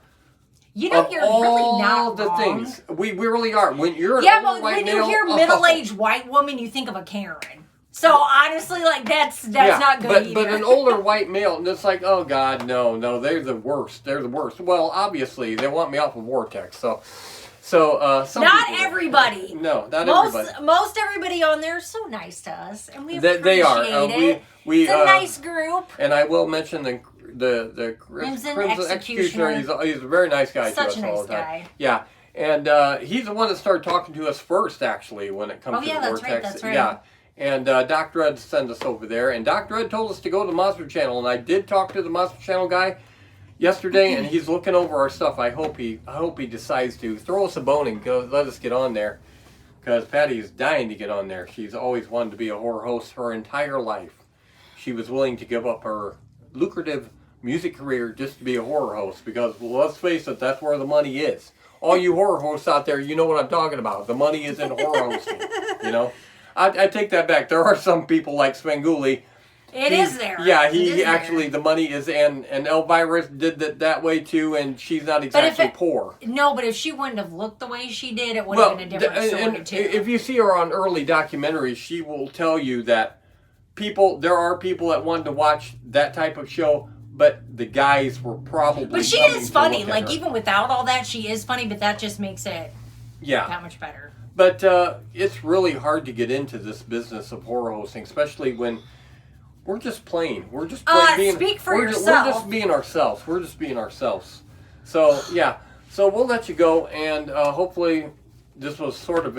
You know, of you're all really not the wrong. things. We really are. When you're an Yeah, older but white when male, you hear middle-aged white woman, you think of a Karen. So honestly, like that's not good but either. an older white male, and it's like, oh God, no, they're the worst. They're the worst. Well, obviously, they want me off of Vortex, so some not people, everybody. No, not everybody. Most everybody on there is so nice to us, and we appreciate They are. it. We it's a nice group. And I will mention the Crimson Crimson Executioner. Executioner. He's a very nice guy Such to us a nice all the time. guy. Yeah. And he's the one that started talking to us first, actually, when it comes to the Vortex. That's right. Yeah. And Dr. Ed sent us over there. And Dr. Ed told us to go to the Monster Channel. And I did talk to the Monster Channel guy yesterday, and he's looking over our stuff. I hope he decides to throw us a bone and let us get on there. Because Patty is dying to get on there. She's always wanted to be a horror host her entire life. She was willing to give up her lucrative music career just to be a horror host. Because, well, let's face it, that's where the money is. All you horror hosts out there, you know what I'm talking about. The money is in horror hosting, you know. I take that back. There are some people like Svengoolie. It is there. Yeah, he actually, the money is, and Elvira did that way too, and she's not exactly poor. No, but if she wouldn't have looked the way she did, it would have been a different story too. If you see her on early documentaries, she will tell you that there are people that wanted to watch that type of show, but the guys were probably. But she is funny. Like, even without all that, she is funny, but that just makes it that much better. But it's really hard to get into this business of horror hosting, especially when we're just playing. We're just playing. Speak for yourself. We're just being ourselves. We're just being ourselves. So, yeah. So we'll let you go, and hopefully this was sort of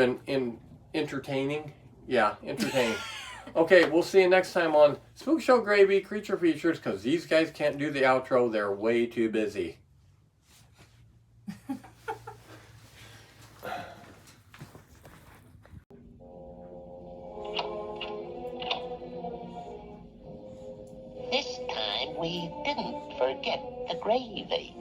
entertaining. Yeah, entertaining. Okay, we'll see you next time on Spook Show Gravy Creature Features, because these guys can't do the outro. They're way too busy. This time we didn't forget the gravy.